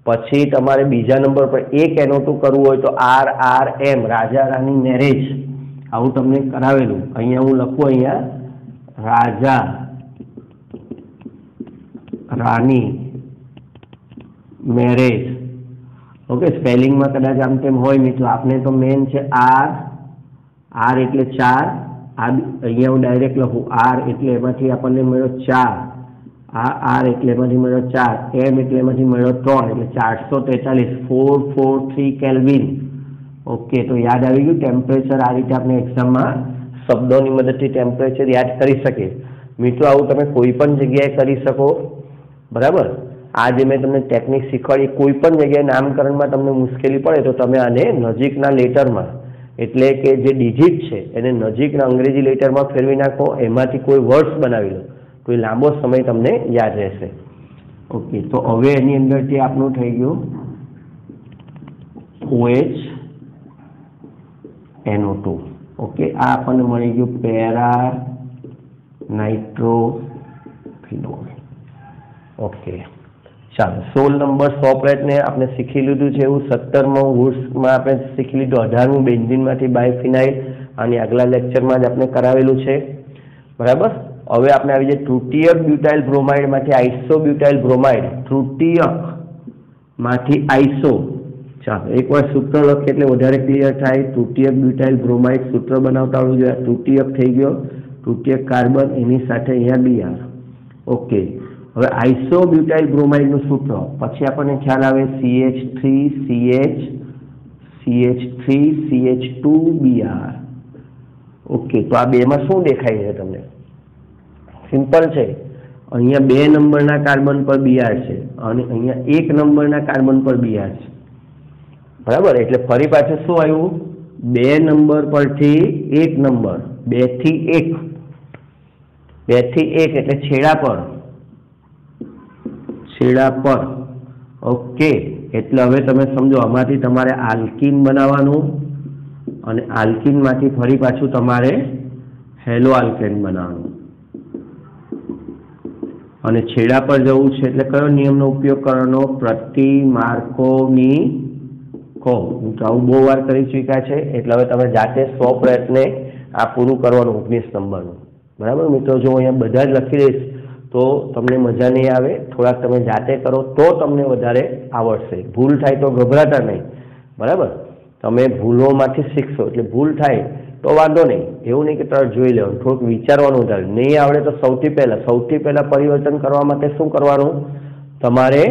પછી તમારે બીજા નંબર પર એક NO2 કરવું હોય તો RRM, રાજા રાની મેરેજ, આવું તમને કરાવેલું. અહીંયા હું લખું, અહીંયા રાજા રાની મેરેજ. ઓકે, સ્પેલિંગમાં કદાચ આમ તેમ હોય મિત્રો, આપણે તો મેન છે R એટલે 4. અહીંયા હું ડાયરેક્ટ લખું R એટલે એમાંથી આપણને મળ્યો 4, આ R એટલે એમાંથી મળ્યો 4, M એટલે એમાંથી મળ્યો 3, એટલે 443, 443 કેલ્વિન. ઓકે, તો યાદ આવી ગયું ટેમ્પરેચર. આ રીતે આપણે એક્ઝામમાં શબ્દોની મદદથી ટેમ્પરેચર યાદ કરી શકીએ. મિત્રો આવું તમે કોઈ પણ જગ્યાએ કરી શકો, બરાબર. આ જે મેં તમને ટેકનિક શીખવાડી, કોઈ પણ જગ્યાએ નામકરણમાં તમને મુશ્કેલી પડે તો તમે આને નજીકના લેટરમાં, એટલે કે જે ડિજિટ છે એને નજીકના અંગ્રેજી લેટરમાં ફેરવી નાખો, એમાંથી કોઈ વર્ડ્સ બનાવી લો તો એ લાંબો સમય તમને યાદ રહેશે. ઓકે, તો હવે એની અંદરથી આપણું થઈ ગયું OH NO2. ઓકે, આ આપણને મળી ગયું પેરા નાઇટ્રોફિનોલ. ઓકે, ચાલો 16 નંબર સોપરેટને આપણે શીખી લીધું છે. એવું 17માં વૂડ્સમાં આપણે શીખી લીધું. 18મું બેન્ઝીનમાંથી બાયફિનાઇલ, અને આગલા લેક્ચરમાં જ આપણે કરાવેલું છે, બરાબર. હવે આપણે આવી જાય તૃતીયક બ્યુટાઇલ બ્રોમાઇડમાંથી આઇસોબ્યુટાઇલ બ્રોમાઇડ, તૃતીયકમાંથી આઇસો. ચાલો એકવાર સૂત્ર લખીએ એટલે વધારે ક્લિયર થાય. તૃતીયક બ્યુટાઇલ બ્રોમાઇડ સૂત્ર બનાવતા આવડવું જોઈએ. તૃતીયક થઈ ગયો, તૃતીયક કાર્બન, એની સાથે અહીંયા Br. ઓકે, હવે આઇસોબ્યુટાઇલ બ્રોમાઇડનું સૂત્ર પછી આપણને ખ્યાલ આવે CH3CH2Br. ઓકે, તો આ બેમાં શું દેખાય છે તમને? સિમ્પલ છે. અહીંયા 2 નંબરના કાર્બન પર Br છે અને અહીંયા 1 નંબરના કાર્બન પર Br છે, બરાબર. એટલે ફરી પાછું શું આવ્યું? 2 નંબર પરથી 1 નંબર, 2 થી 1, 2 થી 1 એટલે છેડા પર. ઓકે, એટલે હવે તમે સમજો, આમાંથી તમારે આલ્કીન બનાવવાનું અને આલ્કીનમાંથી ફરી પાછું તમારે હેલો આલ્કેન બનાવવાનું. અને છેડા પર જવું છે એટલે કયો નિયમનો ઉપયોગ કરવાનો? પ્રતિ માર્કોનિકો. તો આવું બહુ વાર કરી ચૂક્યા છે એટલે હવે તમે જાતે 100 પ્રયત્ને આ પૂરું કરવાનું 19 નંબરનું. બરાબર મિત્રો, જો અહીંયા બધા જ લખી દઈશ તો તમને મજા નહીં આવે. થોડાક તમે જાતે કરો તો તમને વધારે આવડશે. ભૂલ થાય તો ગભરાતા નહીં. બરાબર, તમે ભૂલોમાંથી શીખશો એટલે ભૂલ થાય તો વાંધો નહીં, એવું નહીં કે તરત જોઈ લેવાનું, થોડુંક વિચારવાનું વધારે. નહીં આવડે તો સૌથી પહેલાં પરિવર્તન કરવા માટે શું કરવાનું? તમારે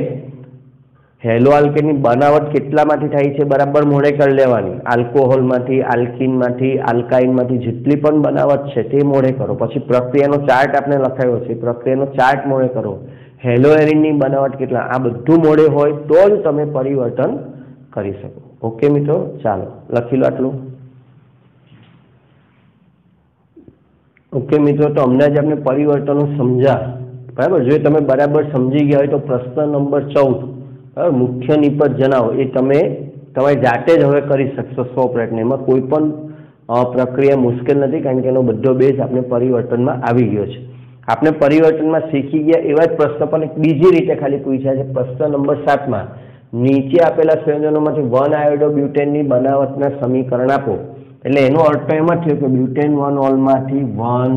હેલો આલ્કેનની બનાવટ કેટલામાંથી થાય છે બરાબર મોઢે કરી લેવાની. આલ્કોહોલમાંથી, આલ્કીનમાંથી, આલ્કાઇનમાંથી જેટલી પણ બનાવટ છે તે મોઢે કરો. પછી પ્રક્રિયાનો ચાર્ટ આપણે લખાયો છે, પ્રક્રિયાનો ચાર્ટ મોઢે કરો. હેલો એરિનની બનાવટ કેટલા, આ બધું મોઢે હોય તો જ તમે પરિવર્તન કરી શકો. ઓકે મિત્રો, ચાલો લખી લો આટલું. ઓકે મિત્રો, તો હમણાં જ આપણે પરિવર્તનો સમજ્યા. બરાબર, જો તમે બરાબર સમજી ગયા હોય તો પ્રશ્ન નંબર 14 મુખ્ય નિપજ જણાવો એ તમે તમારી જાતે જ હવે કરી શકશો 100 પ્રયત્ન. એમાં કોઈ પણ પ્રક્રિયા મુશ્કેલ નથી, કારણ કે એનો બધો બેઝ આપણે પરિવર્તનમાં આવી ગયો છે. આપણે પરિવર્તનમાં શીખી ગયા એવા જ પ્રશ્ન પણ એક બીજી રીતે ખાલી પૂછ્યા છે. પ્રશ્ન નંબર 7માં નીચે આપેલા સંયોજનોમાંથી 1 આયોડોબ્યુટેનની બનાવટના સમીકરણ આપો. એટલે એનો અર્થ એમાં થયો કે બ્યુટેન 1 ઓલમાંથી 1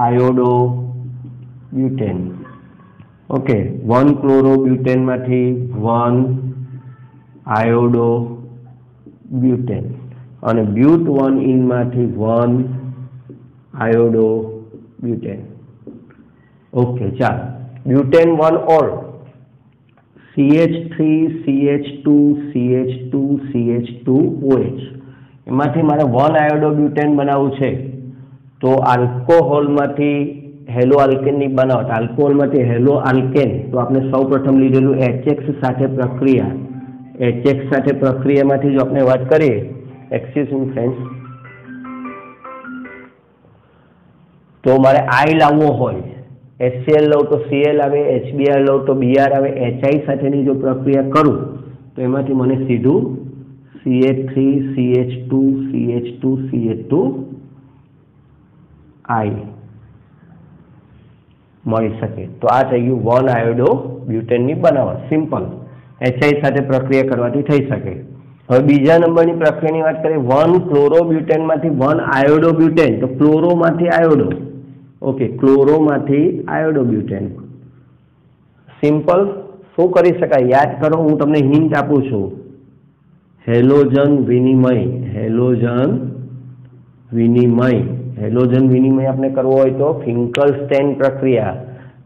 આયોડોબ્યુટેન, ઓકે, 1 ક્લોરોબ્યુટેનમાંથી 1 આયોડોબ્યુટેન અને બ્યુટ 1 ઇનમાંથી 1 આયોડોબ્યુટેન. ઓકે, ચાલો butane 1 ol CH3 CH2 CH2 CH2OH એમાંથી મારે 1 આયોડોબ્યુટેન બનાવવું છે. તો આલ્કોહોલમાંથી હેલો આલ્કેનની બનાવટ, આલ્કોહોલમાંથી હેલો આલ્કેન, તો આપણે સૌ પ્રથમ લીધેલું HX સાથે પ્રક્રિયા. HX સાથે પ્રક્રિયામાંથી જો આપણે વાત કરીએ, એક્સક્યુઝ મી ફ્રેન્ડ્સ, તો મારે I લાવવો હોય, HCl લઉં તો Cl આવે, HBr લઉં તો Br આવે. HI સાથેની જો પ્રક્રિયા કરું તો એમાંથી મને સીધું CH3 CH2 CH2 CH2I મળી શકે. તો આ થઈ ગયું 1 આયોડોબ્યુટેનની બનાવટ, સિમ્પલ. HI સાથે પ્રક્રિયા કરવાથી થઈ શકે. હવે બીજા નંબરની પ્રક્રિયાની વાત કરીએ, 1 ક્લોરોબ્યુટેનમાંથી 1 આયોડોબ્યુટેન, તો ક્લોરોમાંથી આયોડો, ઓકે, ક્લોરોમાંથી આયોડોબ્યુટેન. સિમ્પલ. શું કરી શકાય યાદ કરો, હું તમને હિન્ટ આપું છું. હેલોજન વિનિમય, હેલોજન વિનિમય આપણે કરવો હોય તો ફિંકલસ્ટેન પ્રક્રિયા.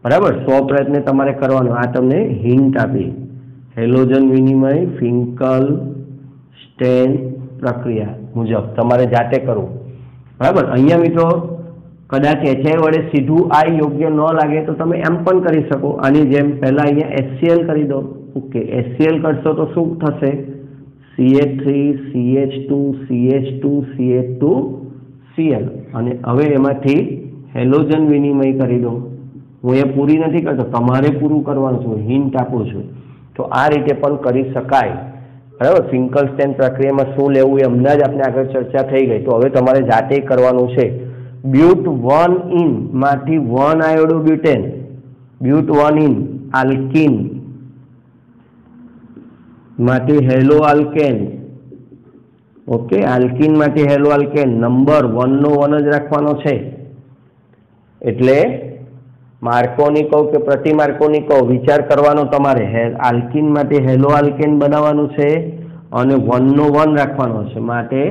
બરાબર, 100 પ્રયત્ન તમારે કરવાનો. આ તમને હિન્ટ આપી. હેલોજન વિનિમય ફિંકલસ્ટેન પ્રક્રિયા મુજબ તમારે જાતે કરવું. બરાબર, અહીંયા મિત્રો કદાચ HI વડે સીધું I યોગ્ય ન લાગે તો તમે એમ પણ કરી શકો. આની જેમ પહેલા અહીંયા HCl કરી દો. ઓકે, HCl કરશો તો શું થશે? CH3 CH2 CH2 CH2Cl અને હવે એમાંથી હેલોજન વિનિમય કરી દો. હું એ પૂરી નથી કરતો, તમારે પૂરું કરવાનું છે, હિન્ટ આપું છું. તો આ રીતે પણ કરી શકાય. બરાબર, ફિંકલસ્ટેન પ્રક્રિયામાં શું લેવું એ હમણાં જ આપણે આગળ ચર્ચા થઈ ગઈ. તો હવે તમારે જાતે કરવાનું છે. બ્યુટ 1 ઇન માંથી 1 આયોડોબ્યુટેન, બ્યુટ 1 ઇન આલ્કીન માંથી હેલો આલ્કેન, ઓકે, આલ્કીન માંથી હેલો આલ્કેન. નંબર 1 નો 1 જ રાખવાનો છે. એટલે માર્કોની કહો કે પ્રતિ માર્કોની કહો, વિચાર કરવાનો તમારે. આલ્કીન માંથી હેલો આલ્કેન બનાવવાનું છે અને 1 નો 1 રાખવાનો છે. માટે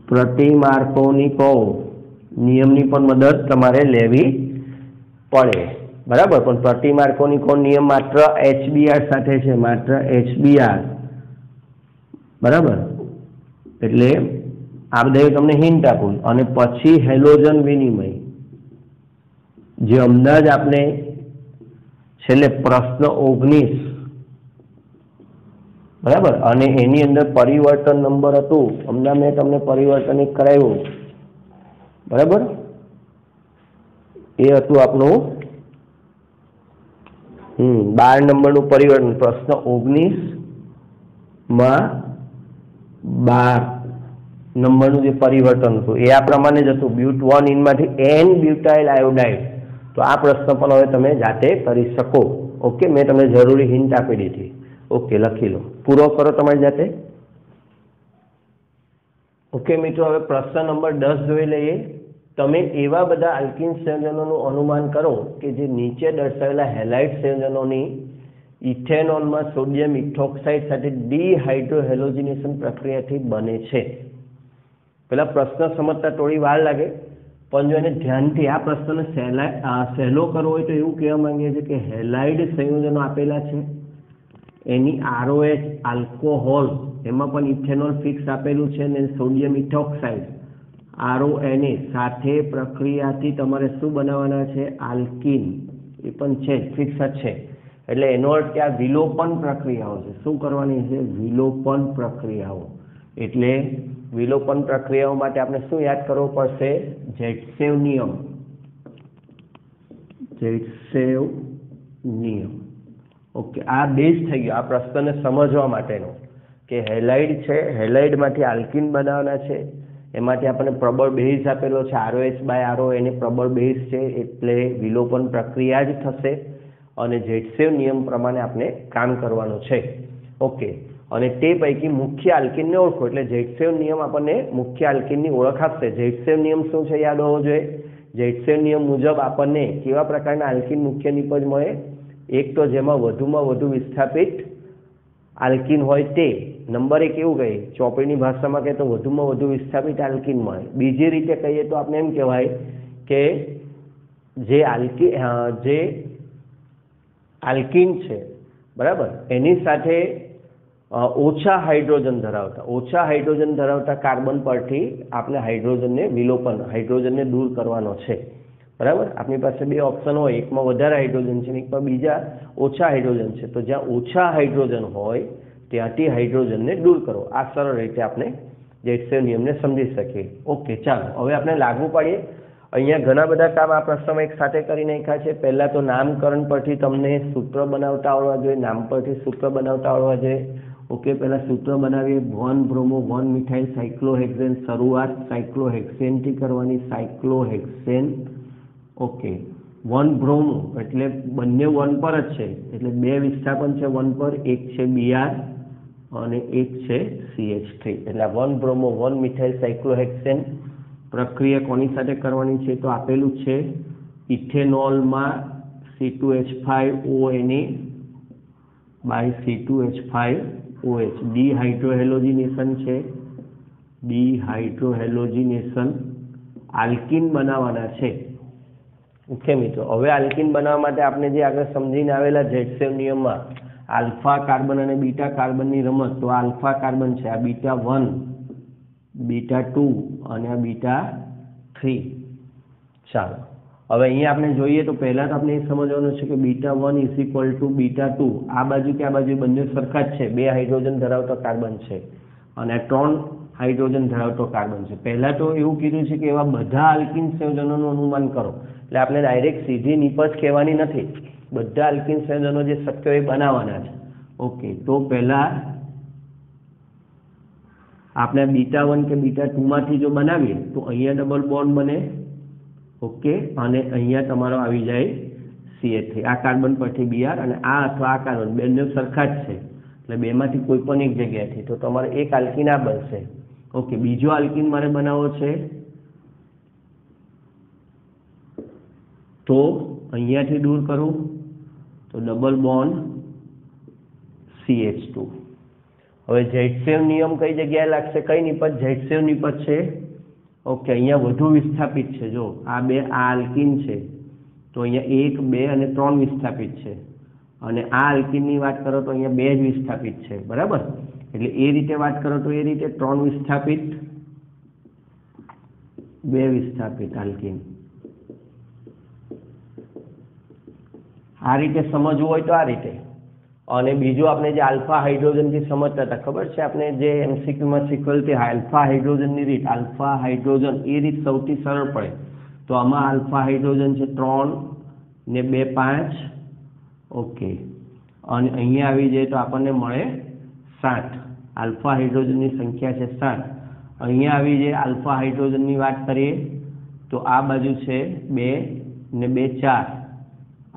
પ્રતિ માર્કોની કહો નિયમની પણ મદદ તમારે લેવી પડે. બરાબર, પણ પ્રતિ માર્કોની કહો નિયમ માત્ર HBr સાથે છે, માત્ર HBr. બરાબર, એટલે આ બધા તમને હિન્ટ આપું. અને પછી હેલોજન વિનિમય, જે હમણાં જ આપણે છેલ્લે પ્રશ્ન 19, બરાબર, અને એની અંદર પરિવર્તન નંબર હતું. હમણાં મેં તમને પરિવર્તન એક કરાવ્યું. બરાબર, એ હતું આપણું 12 નંબરનું પરિવર્તન. પ્રશ્ન 19માં 12 નંબરનું જે પરિવર્તન હતું એ આ પ્રમાણે જ હતું. બ્યુટ 1 ઇનમાંથી N બ્યુટાઇલ આયોડાઇડ, તો આ પ્રશ્ન પણ હવે તમે જાતે કરી શકો. ઓકે, મેં તમને જરૂરી હિન્ટ આપી દીધી. ઓકે, લખી લો, પૂરો કરો તમારી જાતે. ઓકે મિત્રો, હવે પ્રશ્ન નંબર 10 જોઈ લઈએ. તમે એવા બધા આલ્કિન સંયોજનોનું અનુમાન કરો કે જે નીચે દર્શાવેલા હેલાઇડ સંયોજનોની ઇથેનોલમાં સોડિયમ ઇથોક્સાઇડ સાથે ડિહાઇડ્રોહેલોજિનેશન પ્રક્રિયાથી બને છે. પેલા પ્રશ્ન સમજતા થોડી વાર લાગે, પણ જો એને ધ્યાનથી આ પ્રશ્નને સહેલો કરવો હોય તો એવું કહેવા માંગીએ છીએ કે હેલાઇડ સંયોજનો આપેલા છે, એની ROH આલ્કોહોલ, એમાં પણ ઇથેનોલ ફિક્સ આપેલું છે, અને સોડિયમ ઇથોક્સાઇડ RONA સાથે પ્રક્રિયાથી તમારે શું બનાવવાના છે? આલ્કિન, એ પણ છે ફિક્સ જ છે. એટલે એનો અર્થ કે આ વિલોપન પ્રક્રિયાઓ છે. શું કરવાની છે? વિલોપન પ્રક્રિયાઓ. એટલે વિલોપન પ્રક્રિયાઓ માટે આપણે શું યાદ કરવું પડશે? ઝેટસેવ નિયમ. ઝેટસેવ નિયમ. ઓકે, આ બેઝ થઈ ગયો આ પ્રશ્નને સમજવા માટેનો, કે હેલાઇડ છે, હેલાઇડમાંથી આલ્કિન બનાવવાના છે, એમાંથી આપણને પ્રબળ બેઝ આપેલો છે ROH/RO, એને પ્રબળ બેઝ છે એટલે વિલોપન પ્રક્રિયા જ થશે, અને ઝેટસેવ નિયમ પ્રમાણે આપણે કામ કરવાનું છે. ઓકે, અને તે પૈકી મુખ્ય આલ્કિનને ઓળખો, એટલે ઝેટસેવ નિયમ આપણને મુખ્ય આલ્કિનની ઓળખ આપશે. ઝેટસેવ નિયમ શું છે યાદ હોવો જોઈએ. ઝેટસેવ નિયમ મુજબ આપણને કેવા પ્રકારના આલ્કિન મુખ્ય નિપજ મળે? એક તો જેમાં વધુમાં વધુ વિસ્થાપિત આલ્કિન હોય તે. નંબર 1 એવું કહીએ, ચોપડીની ભાષામાં કહીએ તો વધુમાં વધુ વિસ્થાપિત આલ્કિન મળે. બીજી રીતે કહીએ તો આપણે એમ કહેવાય કે જે આલ્કિન છે, બરાબર, એની સાથે ઓછા હાઇડ્રોજન ધરાવતા કાર્બન પરથી આપણે હાઇડ્રોજનને દૂર કરવાનો છે. બરાબર, આપણી પાસે બે ઓપ્શન હોય, એકમાં વધારે હાઇડ્રોજન છે, એકમાં બીજા ઓછા હાઇડ્રોજન છે. તો જ્યાં ઓછા હાઇડ્રોજન હોય ત્યાંથી હાઇડ્રોજનને દૂર કરો. આ સરળ રીતે આપણે ઝેટસેવ નિયમને સમજી શકીએ. ઓકે, ચાલો હવે આપણે લાગુ પાડીએ. અહીંયા ઘણા બધા કામ આ પ્રશ્નમાં એક સાથે કરી નાખ્યા છે. પહેલા તો નામકરણ પરથી તમને સૂત્ર બનાવતા આવડવા જોઈએ, નામ પરથી સૂત્ર બનાવતા આવડવા જોઈએ. ઓકે, પહેલા સૂત્ર બનાવીએ. 1 બ્રોમો 1 મિથાઇલ સાયક્લોહેક્સેન. શરૂઆત સાયક્લોહેક્સેનથી કરવાની, સાયક્લોહેક્સેન. ઓકે, 1 બ્રોમો એટલે બંને 1 પર જ છે, એટલે બે વિસ્થાપન છે 1 પર, એક છે Br અને એક છે CH3. એટલે 1 બ્રોમો 1 મિથાઇલ સાયક્લોહેક્સેન પ્રક્રિયા કોની સાથે કરવાની છે? તો આપેલું છે ઇથેનોલમાં C2H5ONA બાય C2H5OH. ડિહાઇડ્રોહેલોજિનેશન છે, ડિહાઇડ્રોહેલોજિનેશન. આલ્કિન બનાવવાના છે. ઓકે મિત્રો, હવે આલ્કિન બનાવવા માટે આપણે જે આગળ સમજીને આવેલા ઝેટસેવ નિયમમાં આલ્ફા કાર્બન અને બીટા કાર્બનની રમત, તો આલ્ફા કાર્બન છે, આ β1, β2 અને આ β3. ચાલો હવે અહીંયા આપણે જોઈએ તો પહેલા તો આપણે એ સમજવાનું છે કે β1 = β2. આ બાજુ કે આ બાજુ બંને સરખા જ છે, 2 હાઇડ્રોજન ધરાવતો કાર્બન છે, અને 3 હાઇડ્રોજન ધરાવતો કાર્બન છે. પહેલા તો એવું કીધું છે કે એવા બધા આલ્કિન સંયોજનોનું અનુમાન કરો. એટલે આપણે ડાયરેક્ટ સીધી નિપજ કહેવાની નથી, બધા આલ્કિન સંયોજનો જે શક્ય હોય એ બનાવવાના છે. ઓકે, તો પહેલા આપણે β1 કે β2 માંથી જો બનાવીએ તો અહીંયા ડબલ બોન્ડ બને. ઓકે, અને અહીંયા તમારો આવી જાય CH3. આ કાર્બન પરથી Br, અને આ અથવા આ કાર્બન બંને સરખા જ છે, એટલે બેમાંથી કોઈ પણ એક જગ્યાએથી, તો તમારે એક આલ્કિન આ બનશે. ઓકે, બીજો આલ્કિન મારે બનાવવો છે, તો અહીંયાથી દૂર કરું તો ડબલ બોન્ડ CH2. હવે ઝેટસેવ નિયમ કઈ જગ્યાએ લાગશે? કઈ નિપજ? ઝેટસેવ નિપજ છે. ઓકે, અહીંયા વધુ વિસ્થાપિત છે. જો આ બે આ આલ્કિન છે, તો અહીંયા 1, 2 અને 3 વિસ્થાપિત છે, અને આ આલ્કિનની વાત કરો તો અહીંયા 2 જ વિસ્થાપિત છે. બરાબર, એટલે એ રીતે વાત કરો તો એ રીતે 3 વિસ્થાપિત, 2 વિસ્થાપિત આલ્કિન. આ રીતે સમજવું હોય તો આ રીતે. અને બીજું આપણે જે આલ્ફા હાઇડ્રોજનથી સમજતા હતા, ખબર છે આપણે જે MCQમાં શીખવેલ તે આલ્ફા હાઇડ્રોજનની રીત, આલ્ફા હાઇડ્રોજન, એ રીત સૌથી સરળ પડે. તો આમાં આલ્ફા હાઇડ્રોજન છે 3 ને 2 5. ઓકે, અને અહીંયા આવી જાય તો આપણને મળે 7. આલ્ફા હાઇડ્રોજનની સંખ્યા છે 7. અહીંયા આવી જાય આલ્ફા હાઇડ્રોજનની વાત કરીએ તો આ બાજુ છે 2 ને 2 4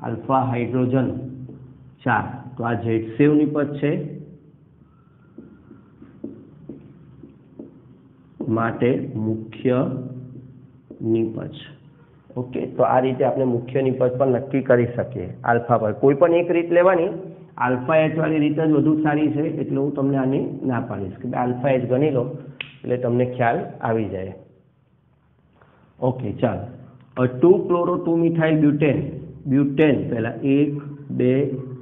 આલ્ફા હાઇડ્રોજન 4 તો આ ઝેડસીવ નિપજ છે માટે મુખ્ય નિપજ। ઓકે, તો આ રીતે આપણે મુખ્ય નિપજ પણ નક્કી કરી શકીએ આલ્ફા પર। કોઈ પણ એક રીત લેવાની, આલ્ફા એચ વાળી રીત જ વધુ સારી છે એટલે હું તમને આની ના પાડીશ કે આલ્ફા એચ ગણી લો એટલે તમને ખ્યાલ આવી જાય। ઓકે, ચાલો હવે 2 ક્લોરો 2 મિથાઇલ બ્યુટેન, બ્યુટેન પહેલા 1 2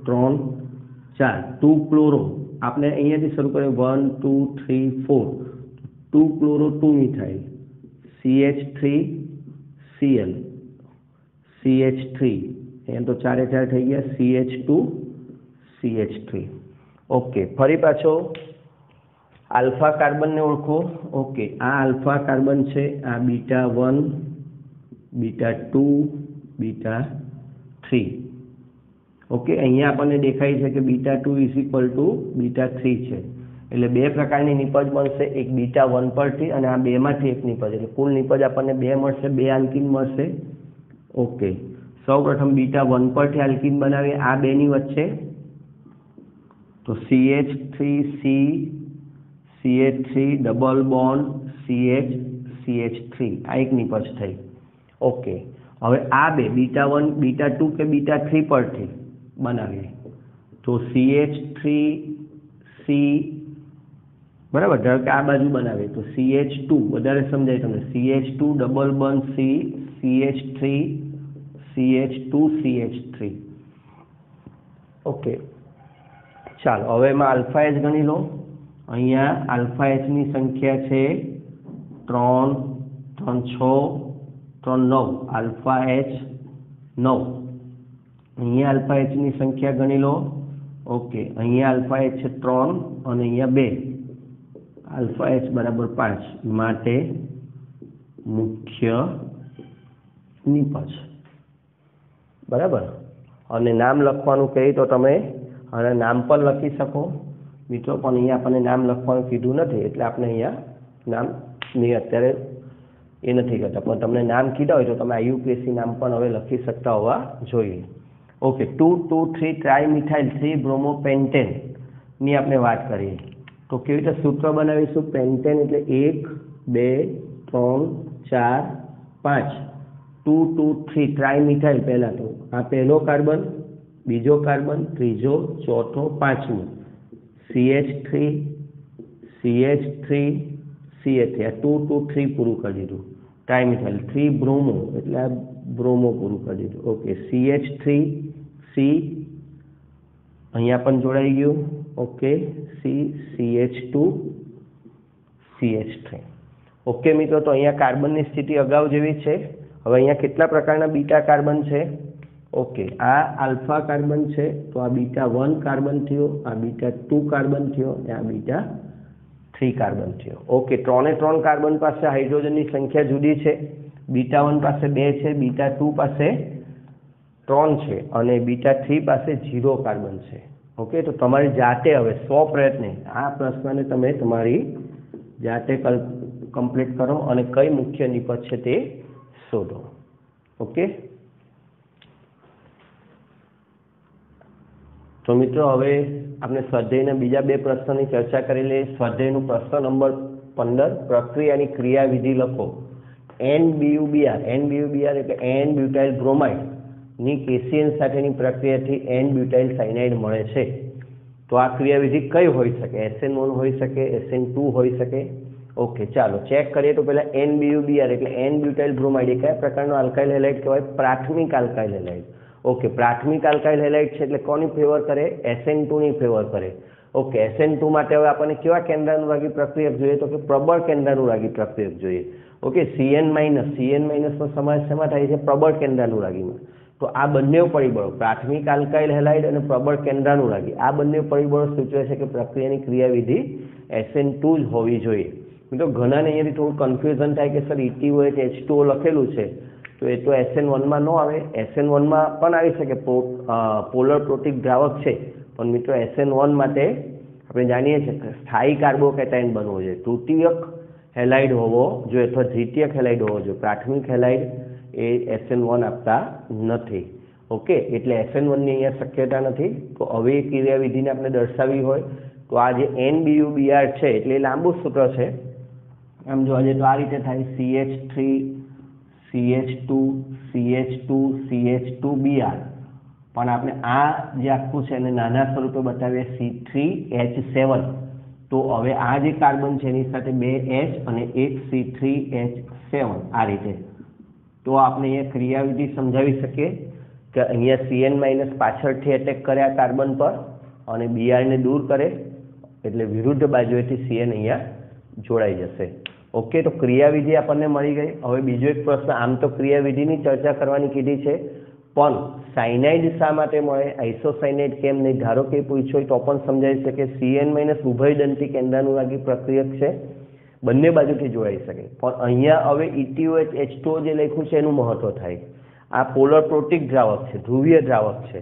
3 4 2 ક્લોરો આપણે અહીંયાથી શરૂ કરીએ 1 2 3 4 2 ક્લોરો 2 મિથાઇલ CH3Cl CH3 એમ તો 4 4 થઈ ગયા CH2 CH3। ઓકે, ફરી પાછો આલ્ફા કાર્બનને ઓળખો। ઓકે, આ આલ્ફા કાર્બન છે, આ બીટા 1 બીટા 2 બીટા 3। ઓકે, અહીંયા આપણને દેખાય છે કે બીટા 2 = બીટા 3 છે એટલે બે પ્રકારની નિપજ મળશે, એક બીટા 1 પરથી અને આ બેમાંથી એક નિપજ એટલે કુલ નિપજ આપણને 2 મળશે, 2 આલ્કીન મળશે। ઓકે, સૌપ્રથમ બીટા 1 પરથી આલ્કીન બનાવીએ આ બેની વચ્ચે તો CH3C CH3 double bond CH CH3 આ એક નિપજ થઈ। ઓકે, હવે આ બે બીટા 1 બીટા 2 કે બીટા 3 પરથી બનાવીએ તો CH3C બરાબર, ધારો કે આ બાજુ બનાવીએ તો CH2 વધારે સમજાય તમને CH2 double bond C CH3 CH2 CH3। Okay, ચાલો હવે એમાં આલ્ફા એચ ગણી લો। અહીંયા આલ્ફા એચની સંખ્યા છે 3 3 6 3 9 આલ્ફા એચ 9। અહીંયા આલ્ફા એચની સંખ્યા ગણી લો। ઓકે, અહીંયા આલ્ફા એચ છે 3 અને અહીંયા 2 આલ્ફા એચ બરાબર 5 માટે મુખ્ય નિપજ બરાબર। અને નામ લખવાનું કહે તો તમે અને નામ પણ લખી શકો મિત્રો, પણ અહીંયા આપણને નામ લખવાનું કીધું નથી એટલે આપણે અહીંયા નામ નહીં અત્યારે એ નથી કરતા, પણ તમને નામ કીધા હોય તો તમે IUPAC નામ પણ હવે લખી શકતા હોવા જોઈએ। ઓકે, 2 2 3 ટ્રાઇમિથાઇલ 3 બ્રોમોપેન્ટેન ની આપણે વાત કરીએ તો કેવી રીતે સૂત્ર બનાવીશું। પેન્ટેન એટલે 1 2 3 4 5 2 2 3 ટ્રાઇમિથાઇલ પહેલા તો આ પહેલો કાર્બન, બીજો કાર્બન, ત્રીજો, ચોથો, પાંચમો CH3 CH3 CH3 આ 2 2 3 પૂરું કરી દીધું। ટ્રાઇમિથાઇલ 3 બ્રોમો એટલે આ બ્રોમો પૂરું કરી દીધું। ઓકે, CH3 C અહીંયા પણ જોડાઈ ગયું। Okay, C CH2 CH3। Okay મિત્રો, તો અહીંયા કાર્બનની સ્થિતિ અગાઉ જેવી છે। હવે અહીંયા કેટલા પ્રકારના બીટા કાર્બન છે। ઓકે, આ આલ્ફા કાર્બન છે તો આ બીટા 1 કાર્બન થયો, આ બીટા 2 કાર્બન થયો અને આ બીટા 3 કાર્બન થયો। ઓકે, 3 3 કાર્બન પાસે હાઇડ્રોજનની સંખ્યા જુદી છે। બીટા 1 પાસે 2 છે, બીટા 2 પાસે 3 છે અને બીટા 3 પાસે 0 કાર્બન છે। ઓકે, તો તમારી જાતે હવે 100 પ્રયત્ને આ પ્રશ્નને તમે તમારી જાતે કમ્પ્લીટ કરો અને કઈ મુખ્ય નિપજ છે તે શોધો। ઓકે, તો મિત્રો હવે આપણે સ્વાધ્યાયના બીજા બે પ્રશ્નોની ચર્ચા કરી લઈએ। સ્વાધ્યાયનું પ્રશ્ન નંબર 15 પ્રક્રિયાની ક્રિયાવિધિ લખો। NBUBR એટલે N બ્યુટાઇલ બ્રોમાઇડ ની KCN સાથેની પ્રક્રિયાથી N બ્યુટાઇલ સાયનાઇડ મળે છે તો આ ક્રિયાવિધિ કઈ હોઈ શકે। SN1 હોઈ શકે, SN2 હોઈ શકે। ઓકે, ચાલો ચેક કરીએ તો પહેલા NBUBR એટલે N બ્યુટાઇલ બ્રોમાઇડ એ કયા પ્રકારનો આલ્કાઇલ હેલાઇડ કહેવાય। પ્રાથમિક આલ્કાઇલ હેલાઇડ। ઓકે, પ્રાથમિક આલ્કાઇલ હેલાઇડ છે એટલે કોની ફેવર કરે? SN2 ની ફેવર કરે। ઓકે, SN2 માટે હવે આપણને કેવા કેન્દ્રાનુરાગી પ્રક્રિયક જોઈએ તો કે પ્રબળ કેન્દ્રાનુરાગી પ્રક્રિયક જોઈએ। ઓકે, CN નો સમાવેશ શેમાં થાય છે? પ્રબળ કેન્દ્રાનુરાગીમાં। તો આ બંને પરિબળો પ્રાથમિક આલ્કાઇલ હેલાઇડ અને પ્રબળ કેન્દ્રાનુરાગી આ બંને પરિબળો સૂચવે છે કે પ્રક્રિયાની ક્રિયાવિધિ SN2 જ હોવી જોઈએ। મિત્રો ઘણાને અહીંયાથી થોડું કન્ફ્યુઝન થાય કે સર ETO H2O લખેલું છે તો એ તો SN1 માં ન આવે। SN1 માં પણ આવી શકે, પોલર પ્રોટિક દ્રાવક છે, પણ મિત્રો SN1 માટે આપણે જાણીએ છીએ કે સ્થાયી કાર્બોકેટાયન બનવો જોઈએ, તૃતીયક હેલાઇડ હોવો જોઈએ અથવા દ્વિતીયક હેલાઇડ હોવો જોઈએ। પ્રાથમિક હેલાઇડ એ SN1 આપતા નથી. ઓકે, એટલે SN1ની અહીંયા શક્યતા નથી. તો હવે એ ક્રિયાવિધિને આપણે દર્શાવવી હોય તો આ જે NBUBR છે એટલે એ લાંબુ સૂત્ર છે. આમ જોવા જઈએ તો આ રીતે થાય CH3 CH2 CH2 CH2Br, પણ આપણે આ જે આખું છે એને નાના સ્વરૂપે બતાવીએ C3H7. તો હવે આ જે કાર્બન છે એની સાથે 2 H અને એક C3H7 આ રીતે. તો આપણે અહીંયા ક્રિયાવિધિ સમજાવી શકીએ કે અહીંયા CN- પાછળથી એટેક કરે આ કાર્બન પર અને Br ને દૂર કરે એટલે વિરુદ્ધ બાજુએથી CN અહીંયા જોડાઈ જશે. ઓકે, તો ક્રિયાવિધિ આપણને મળી ગઈ. હવે બીજો એક પ્રશ્ન, આમ તો ક્રિયાવિધિની ચર્ચા કરવાની કીધી છે, પણ સાયનાઇડ શા માટે મળે, આઇસોસાયનાઇડ કેમ નહીં? ધારો કે પૂછ્યો તો પણ સમજાવી શકે. CN- ઉભયદંતી કેન્દ્રાનુરાગી પ્રક્રિયક છે, બંને બાજુથી જોડાઈ શકે. પણ અહીંયા હવે ETOH H2O જે લખ્યું છે એનું મહત્વ થાય. આ પોલર પ્રોટિક દ્રાવક છે, ધ્રુવીય દ્રાવક છે,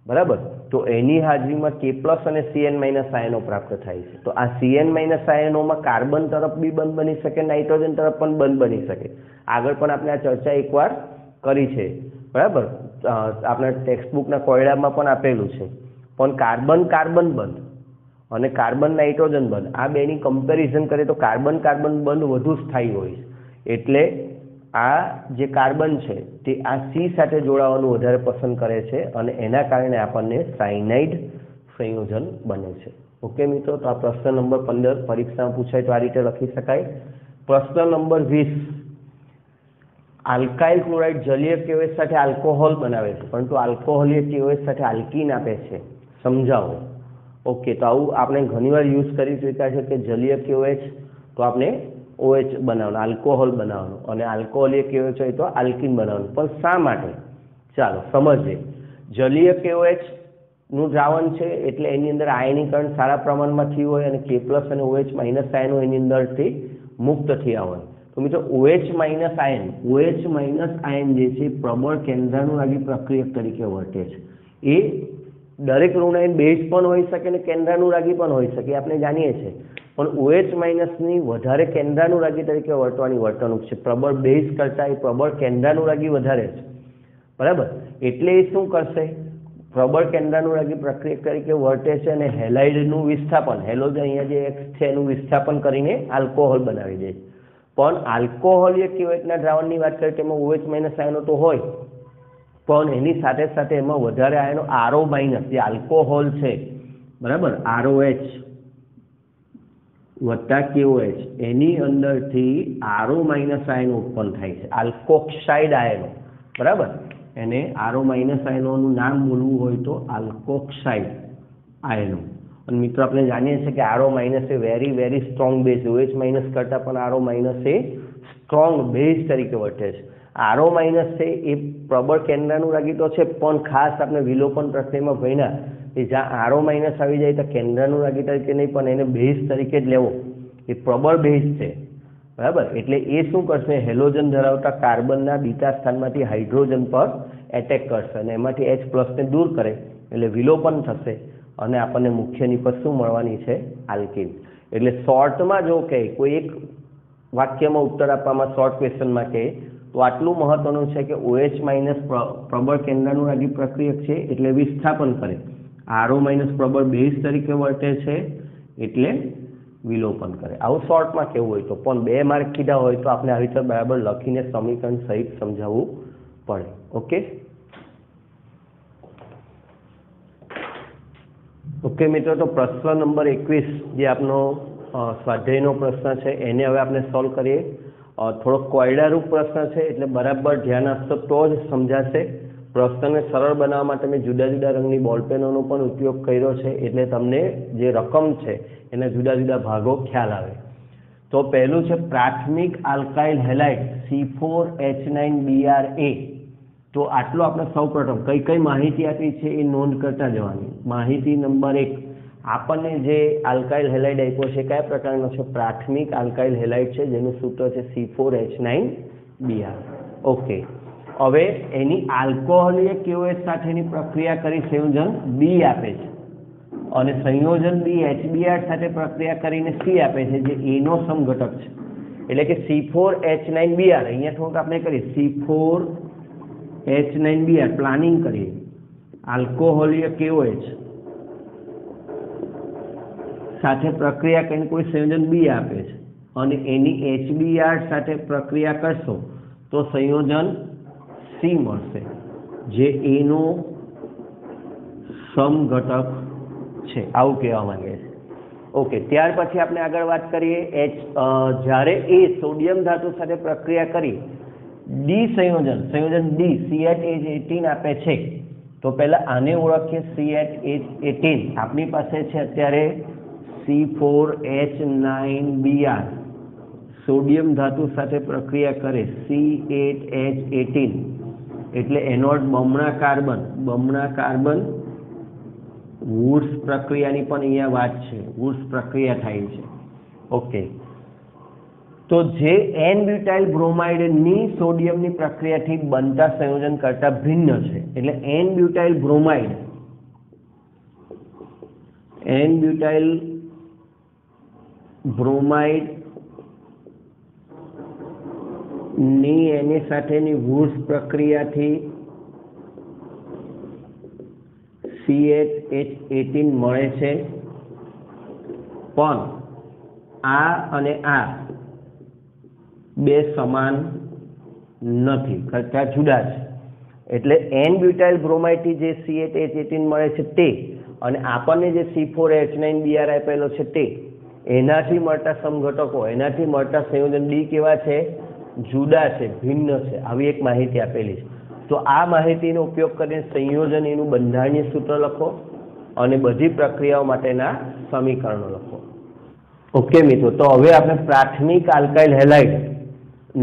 બરાબર? તો એની હાજરીમાં K+ અને CN- આયનો પ્રાપ્ત થાય છે. તો આ CN- આયનોમાં કાર્બન તરફ બી બંધ બની શકે, નાઇટ્રોજન તરફ પણ બંધ બની શકે. આગળ પણ આપણે આ ચર્ચા એકવાર કરી છે, બરાબર? આપણા ટેક્સ્ટબુકના કોયડામાં પણ આપેલું છે. પણ કાર્બન કાર્બન બંધ અને કાર્બન નાઇટ્રોજન બંધ આ બેની કમ્પેરિઝન કરીએ તો કાર્બન કાર્બન બંધ વધુ સ્થાયી હોય છે. એટલે આ જે કાર્બન છે તે આ C સાથે જોડાવાનું વધારે પસંદ કરે છે અને એના કારણે આપણને સાયનાઇડ સંયોજન બને છે. ઓકે મિત્રો, તો આ પ્રશ્ન નંબર 15 પરીક્ષામાં પૂછાય તો આ રીતે લખી શકાય. પ્રશ્ન નંબર 20, આલ્કાઇલ ક્લોરાઇડ જલીય KOH સાથે આલ્કોહોલ બનાવે છે, પરંતુ આલ્કોહોલીય KOH સાથે આલ્કીન આપે છે, સમજાવો. ઓકે, તો આવું આપણે ઘણીવાર યુઝ કરી ચૂક્યા છે કે જલીય KOH તો આપણે OH બનાવવાનું, આલ્કોહોલ બનાવવાનું, અને આલ્કોહોલીય KOH હોય તો આલ્કીન બનાવવાનું. પણ શા માટે? ચાલો સમજીએ. જલીય KOH નું દ્રાવણ છે એટલે એની અંદર આયનીકરણ સારા પ્રમાણમાં થયું હોય અને K+ અને OH- આયનો એની અંદરથી મુક્ત થયા હોય. તો મિત્રો OH- આયન જે છે પ્રબળ કેન્દ્રાનુરાગી પ્રક્રિયક તરીકે વર્તે છે. એ દરેક ઋણાયન બેઝ પણ હોઈ શકે અને કેન્દ્રાનુરાગી પણ હોઈ શકે, આપણે જાણીએ છીએ. પણ OH- ની વધારે કેન્દ્રાનુરાગી તરીકે વર્તવાની વર્તણૂક છે. પ્રબળ બેઝ કરતાં એ પ્રબળ કેન્દ્રાનુરાગી વધારે છે, બરાબર? એટલે એ શું કરશે? પ્રબળ કેન્દ્રાનુરાગી પ્રક્રિયક તરીકે વર્તે છે અને હેલાઇડનું વિસ્થાપન, હેલોજ અહીંયા જે X છે એનું વિસ્થાપન કરીને આલ્કોહોલ બનાવી દે છે. પણ આલ્કોહોલીય KOHના દ્રાવણની વાત કરીએ તો એમાં OH- આયનો તો હોય, પણ એની સાથે સાથે એમાં વધારે આયનો RO- જે આલ્કોહોલ છે, બરાબર, ROH વત્તા KOH એની અંદરથી RO- આયનો ઉત્પન્ન થાય છે, આલ્કોક્સાઇડ આયનો, બરાબર? એને RO- આયનોનું નામ બોલવું હોય તો આલ્કોક્સાઇડ આયનો. અને મિત્રો આપણે જાણીએ છીએ કે RO- એ very very strong base, OH- કરતાં પણ RO- એ સ્ટ્રોંગ બેઝ તરીકે વર્તે છે. RO- છે એ પ્રબળ કેન્દ્રાનુરાગી તો છે, પણ ખાસ આપણે વિલોપન પ્રક્રિયામાં ભણ્યા કે જ્યાં RO- આવી જાય તો કેન્દ્રાનુરાગી તરીકે નહીં પણ એને બેઝ તરીકે જ લેવો, એ પ્રબળ બેઝ છે, બરાબર? એટલે એ શું કરશે? હેલોજન ધરાવતા કાર્બનના બીટા સ્થાનમાંથી હાઇડ્રોજન પર એટેક કરશે અને એમાંથી H+ ને દૂર કરે એટલે વિલોપન થશે અને આપણને મુખ્ય નિપજ શું મળવાની છે? આલ્કીન. એટલે શોર્ટમાં જો કે કોઈ એક વાક્યમાં ઉત્તર આપવામાં, શોર્ટ ક્વેશ્ચનમાં કહે તો આટલું મહત્વનું છે કે OH- પ્રબળ કેન્દ્રાનુરાગી પ્રક્રિયક છે એટલે વિસ્થાપન કરે, RO- પ્રબળ બેઝ તરીકે વર્તે છે એટલે વિલોપન કરે. આવું શોર્ટમાં કેવું હોય તો, પણ 2 માર્ક કીધા હોય તો આપણે આવી રીતે બરાબર લખીને સમીકરણ સહિત સમજાવવું પડે. ઓકે ઓકે મિત્રો, તો પ્રશ્ન નંબર 21 જે આપનો સ્વાધ્યાયનો પ્રશ્ન છે એને હવે આપણે સોલ્વ કરીએ. થોડો કોયડારૂપ પ્રશ્ન છે એટલે બરાબર ધ્યાન આપશો તો જ સમજાશે. પ્રશ્નને સરળ બનાવવા માટે મેં જુદા જુદા રંગની બોલપેનોનો પણ ઉપયોગ કર્યો છે એટલે તમને જે રકમ છે એના જુદા જુદા ભાગો ખ્યાલ આવે. તો પહેલું છે પ્રાથમિક આલ્કાઇલ હેલાઇડ C4H9Br. તો આટલો આપણે સૌપ્રથમ કઈ કઈ માહિતી આપી છે એ નોંધ કરતા જવાની. માહિતી નંબર 1, આપણને જે આલ્કાઇલ હેલાઇડ આપ્યો છે કયા પ્રકારનો છે? પ્રાથમિક આલ્કાઇલ હેલાઇડ છે જેનું સૂત્ર છે C4H9Br. ઓકે, હવે એની આલ્કોહોલીય KOH સાથેની પ્રક્રિયા કરી સંયોજન B આપે છે અને સંયોજન B HBr સાથે પ્રક્રિયા કરીને C આપે છે જે A નો સમઘટક છે. એટલે કે C4H9Br અહીંયા થોડુંક આપણે કરીએ C4H9Br પ્લાનિંગ કરીએ આલ્કોહોલીય KOH સાથે પ્રક્રિયા કરીને કોઈ સંયોજન B આપે છે અને એની HBr સાથે પ્રક્રિયા કરશો તો સંયોજન C મળશે જે એનો સમઘટક છે આવું કહેવા માંગે છે ઓકે ત્યાર પછી આપણે આગળ વાત કરીએ જ્યારે એ સોડિયમ ધાતુ સાથે પ્રક્રિયા કરી ડી સંયોજન ડી C8H18 આપે છે તો પહેલા આને ઓળખીએ C8H18 આપણી પાસે છે અત્યારે C4H9Br સોડિયમ ધાતુ સાથે પ્રક્રિયા કરે C8H18 એટલે એનો અર્થ બમણા કાર્બન વુડ્સ પ્રક્રિયાની પણ અહીંયા વાત છે વુડ્સ પ્રક્રિયા થાય છે ઓકે તો જે N-બ્યુટાઇલ બ્રોમાઇડની સોડિયમની પ્રક્રિયાથી બનતા સંયોજન કરતા ભિન્ન છે એટલે N-બ્યુટાઇલ બ્રોમાઇડ ની એની સાથેની વુડ્સ પ્રક્રિયાથી C8H18 મળે છે પણ આ અને આ બે સમાન નથી કરતા જુદા છે એટલે N-બ્યુટાઇલ બ્રોમાઇડથી જે C8H18 મળે છે તે અને આપણને જે C4H9Br આપેલો છે તે એનાથી મળતા સમઘટકો એનાથી મળતા સંયોજન D કેવા છે જુદા છે ભિન્ન છે આવી એક માહિતી આપેલી છે તો આ માહિતીનો ઉપયોગ કરીને સંયોજન એનું બંધારણીય સૂત્ર લખો અને બધી પ્રક્રિયાઓ માટેના સમીકરણો લખો ઓકે મિત્રો તો હવે આપણે પ્રાથમિક આલ્કાઇલ હેલાઇડ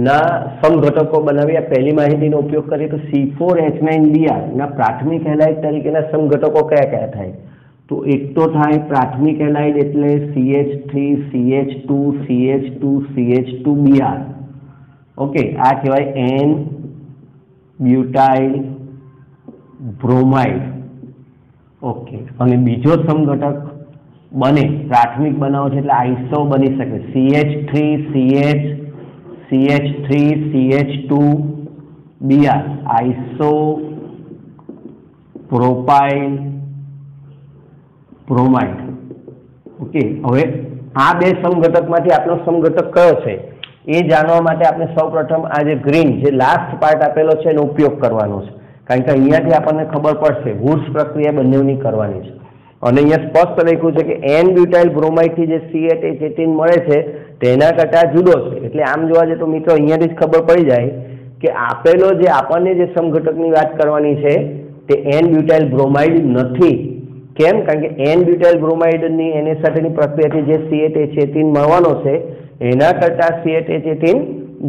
ના સમઘટકો બનાવ્યા પહેલી માહિતીનો ઉપયોગ કરીએ તો C4H9Br ના પ્રાથમિક હેલાઇડ તરીકેના સમઘટકો કયા કયા થાય તો એક તો થાય પ્રાથમિક હેલાઇડ એટલે CH3 CH2 CH2 CH2Br okay આ કહેવાય N-બ્યુટાઇલ બ્રોમાઇડ ઓકે અને બીજો સમઘટક બને પ્રાથમિક બનાવો છે એટલે આઈસો બની શકે CH3 CH CH3 CH2Br iso propyl bromide okay હવે આ બે સમઘટકમાંથી આપણો સમઘટક કયો છે એ જાણવા માટે આપણે સૌપ્રથમ આ જે ગ્રીન જે લાસ્ટ પાર્ટ આપેલો છે એનો ઉપયોગ કરવાનો છે કારણ કે અહીંયાથી આપણને ખબર પડશે વુડ્સ પ્રક્રિયા બંનેની કરવાની છે અને અહીંયા સ્પષ્ટ લખ્યું છે કે N-બ્યુટાઇલ બ્રોમાઇડથી જે C8H18 મળે છે તેના કરતાં જુદો છે એટલે આમ જોવા જઈએ તો મિત્રો અહીંયાથી જ ખબર પડી જાય કે આપેલો જે આપણને જે સમઘટકની વાત કરવાની છે તે N-બ્યુટાઇલ બ્રોમાઇડ નથી કેમ કારણ કે N-બ્યુટાઇલ બ્રોમાઇડની એની સાથેની પ્રક્રિયાથી જે C8H18 મળવાનો છે એના કરતાં C8H18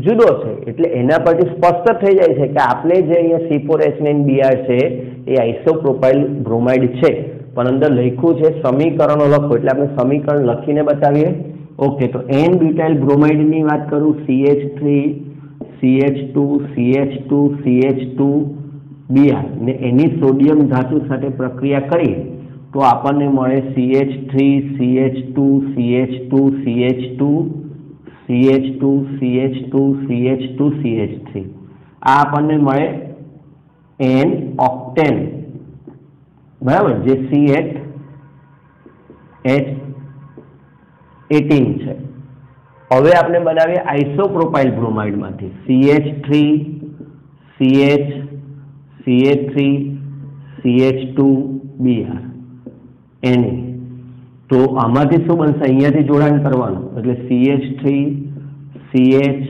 જુદો છે એટલે એના પરથી સ્પષ્ટ થઈ જાય છે કે આપણે જે અહીંયા C4H9Br છે એ આઇસોપ્રોપાઇલ બ્રોમાઇડ છે પણ અંદર લખ્યું છે સમીકરણો લખો એટલે આપણે સમીકરણ લખીને બતાવીએ ઓકે તો N-બ્યુટાઇલ બ્રોમાઇડની વાત કરું CH3 CH2 CH2 CH2Br ને એની સોડિયમ ધાતુ સાથે પ્રક્રિયા કરીએ તો આપણને મળે CH3 CH2 CH2 CH2 CH2 CH2 CH2 CH3 આ આપણને મળે N-ઓક્ટેન બરાબર જે C8H18 છે હવે આપણે બનાવીએ આઇસોપ્રોપાઇલ બ્રોમાઇડમાંથી CH3 CH CH3 CH2Br Na તો આમાંથી શું બનશે અહીંયાથી જોડાણ કરવાનું એટલે CH3 CH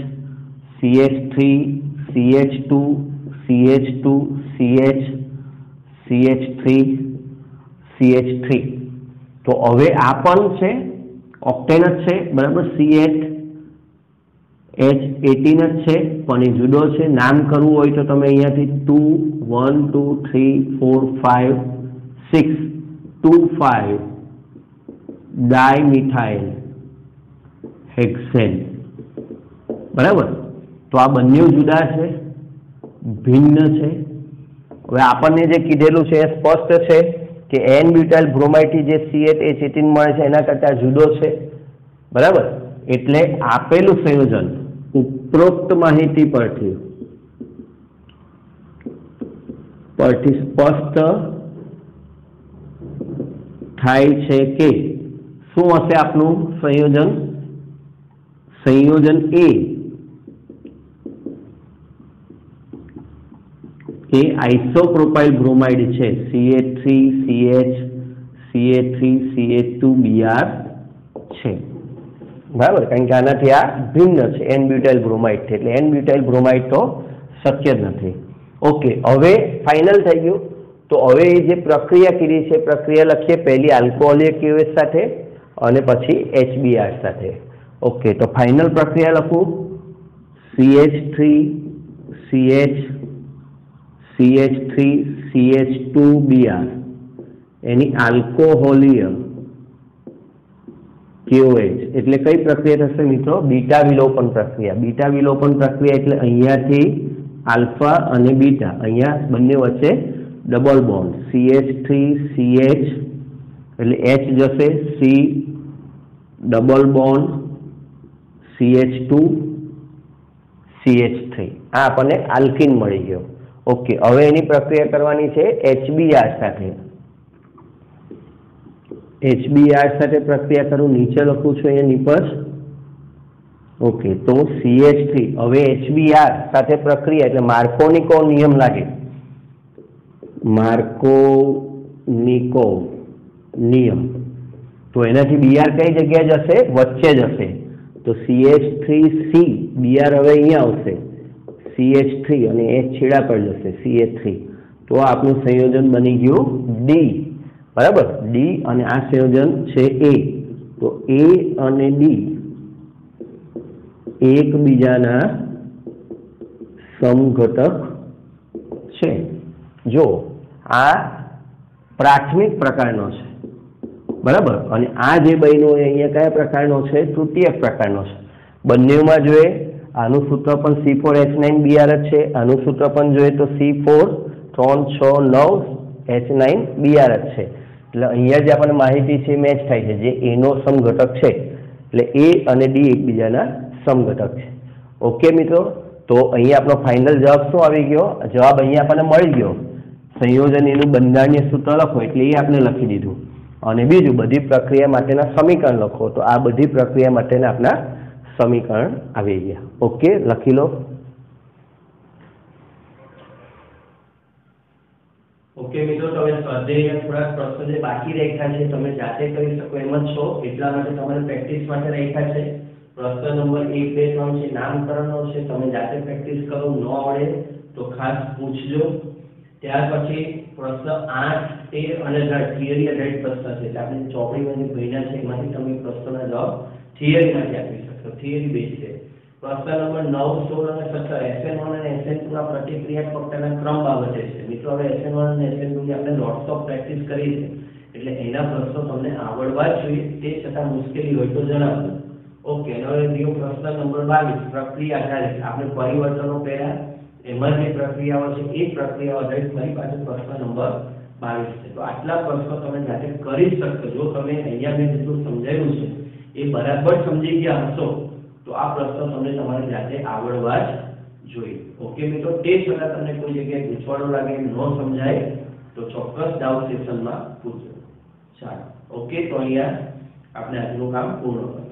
CH3 CH2 CH2 CH CH3 CH3 તો હવે આ પણ છે ઓક્ટેન જ છે બરાબર C8H18 જ છે પણ એ જુદો છે નામ કરવું હોય તો તમે અહીંયાથી 2 1 2 3 4 5 6 2 5 ડાયમિથાઇલ હેક્સેન બરાબર તો આ બંને જુદા છે ભિન્ન છે હવે આપણને જે કીધેલું છે એ સ્પષ્ટ છે કે N-બ્યુટાઇલ બ્રોમાઇડથી જે C8H18 મળે છે એના કરતાં જુદો છે બરાબર એટલે આપેલું સંયોજન ઉપરોક્ત માહિતી પરથી સ્પષ્ટ થાય છે કે શું હશે આપનું સંયોજન એ આઇસોપ્રોપાઇલ બ્રોમાઇડ છે CH3CH CH3CH2Br છે બરાબર કારણ કે આનાથી આ ભિન્ન છે એન બ્યુટાઇલ બ્રોમાઇડ છે એટલે એન બ્યુટાઇલ બ્રોમાઇડ તો શક્ય જ નથી ઓકે હવે ફાઇનલ થઈ ગયું તો હવે જે પ્રક્રિયા કરી છે પ્રક્રિયા લખીએ પહેલી આલ્કોહોલિક QH સાથે અને પછી HBr સાથે ઓકે તો ફાઇનલ પ્રક્રિયા લખું CH3CH3CH2Br એની આલ્કોહોલીય KOH એટલે કઈ પ્રક્રિયા થશે મિત્રો બીટા વિલોપન પ્રક્રિયા એટલે અહીંયાથી આલ્ફા અને બીટા અહીંયા બંને વચ્ચે ડબલ બોન્ડ CH3CH એટલે H જશે C double bond CH2 CH3 આ આપણને આલ્કીન મળી ગયો ઓકે હવે એની પ્રક્રિયા કરવાની છે HBr સાથે પ્રક્રિયા કરું નીચે લખું છું અહીંયા નિપજ ઓકે તો CH3 હવે HBr સાથે પ્રક્રિયા એટલે માર્કોનિકો નિયમ લાગે માર્કોનિકો નિયમ તો એનાથી Br કઈ જગ્યાએ જશે વચ્ચે જશે તો CH3C Br હવે અહીંયા આવશે CH3 અને H છેડા પર જશે CH3 તો આપણું સંયોજન બની ગયું D બરાબર D અને આ સંયોજન છે A તો A અને D એકબીજાના સમઘટક છે જો આ પ્રાથમિક પ્રકારનો છે બરાબર અને આ જે બન્યો અહીંયા કયા પ્રકારનો છે તૃતીયક પ્રકારનો છે બંનેમાં જોઈએ આનું સૂત્ર પણ C4H9Br જ છે આનું સૂત્ર પણ જોઈએ તો C4 3 6 9 H9Br જ છે એટલે અહીંયા જે આપણને માહિતી છે મેચ થાય છે જે A નો સમઘટક છે એટલે A અને D એકબીજાના સમઘટક છે ઓકે મિત્રો તો અહીંયા આપણો ફાઇનલ જવાબ શું આવી ગયો જવાબ અહીંયા આપણને મળી ગયો સંયોજન એનું બંધારણીય સૂત્ર લખો એટલે એ આપણે લખી દીધું અને બીજું બધી પ્રક્રિયા માટેના સમીકરણ લખો તો આ બધી પ્રક્રિયા માટેના આપણા સમીકરણ આવી ગયા ઓકે લખી લો ઓકે મિત્રો તમે સ્વાધ્યાયના થોડા પ્રશ્નો જે બાકી રાખ્યા છે તમે જાતે કરી શકો એમ જ છો એટલા માટે તમારે પ્રેક્ટિસ માટે રાખ્યા છે પ્રશ્ન નંબર 1 2 3 છે નામકરણનો છે તમે જાતે પ્રેક્ટિસ કરો ન આવડે તો ખાસ પૂછજો ત્યાર પછી પ્રશ્ન 8 13 અને 18 થિયરી આધારિત પ્રશ્ન છે એટલે આપણે ચોપડીમાં જે ભણ્યા છે એમાંથી તમે પ્રશ્નોના જવાબ થિયરીમાંથી આપી શકશો થિયરી બેઝ છે પ્રશ્ન નંબર 9 16 અને 17 SN1 અને SN2 ના પ્રતિક્રિયાત્મકતાના ક્રમ બાબતે છે મિત્રો હવે SN1 અને SN2 ની આપણે લોટ્સ ઓફ પ્રેક્ટિસ કરી છે એટલે એના પ્રશ્નો તમને આવડવા જ જોઈએ તે છતાં મુશ્કેલી હોય તો જણાવજો ઓકે હવે બીજો પ્રશ્ન નંબર 22 પ્રક્રિયા આધારિત આપણે પરિવર્તનો પહેલા એમાં જે પ્રક્રિયાઓ છે એ પ્રક્રિયાઓ આધારિત ફરી પાછું પ્રશ્ન નંબર 22 છે તો આટલા પ્રશ્નો તમે જાતે કરી શકશો જો તમે અહીંયા મેં જેટલું સમજાવ્યું છે એ બરાબર સમજી ગયા હશો તો આ પ્રશ્નો તમને તમારી જાતે આવડવા જ જોઈએ ઓકે મિત્રો તે છતાં તમને કોઈ જગ્યાએ પૂછવાનું લાગે ન સમજાય તો ચોક્કસ ડાઉટ સેશનમાં પૂછજો ચાલો ઓકે તો અહીંયા આપણે આજનું કામ પૂર્ણ કરીએ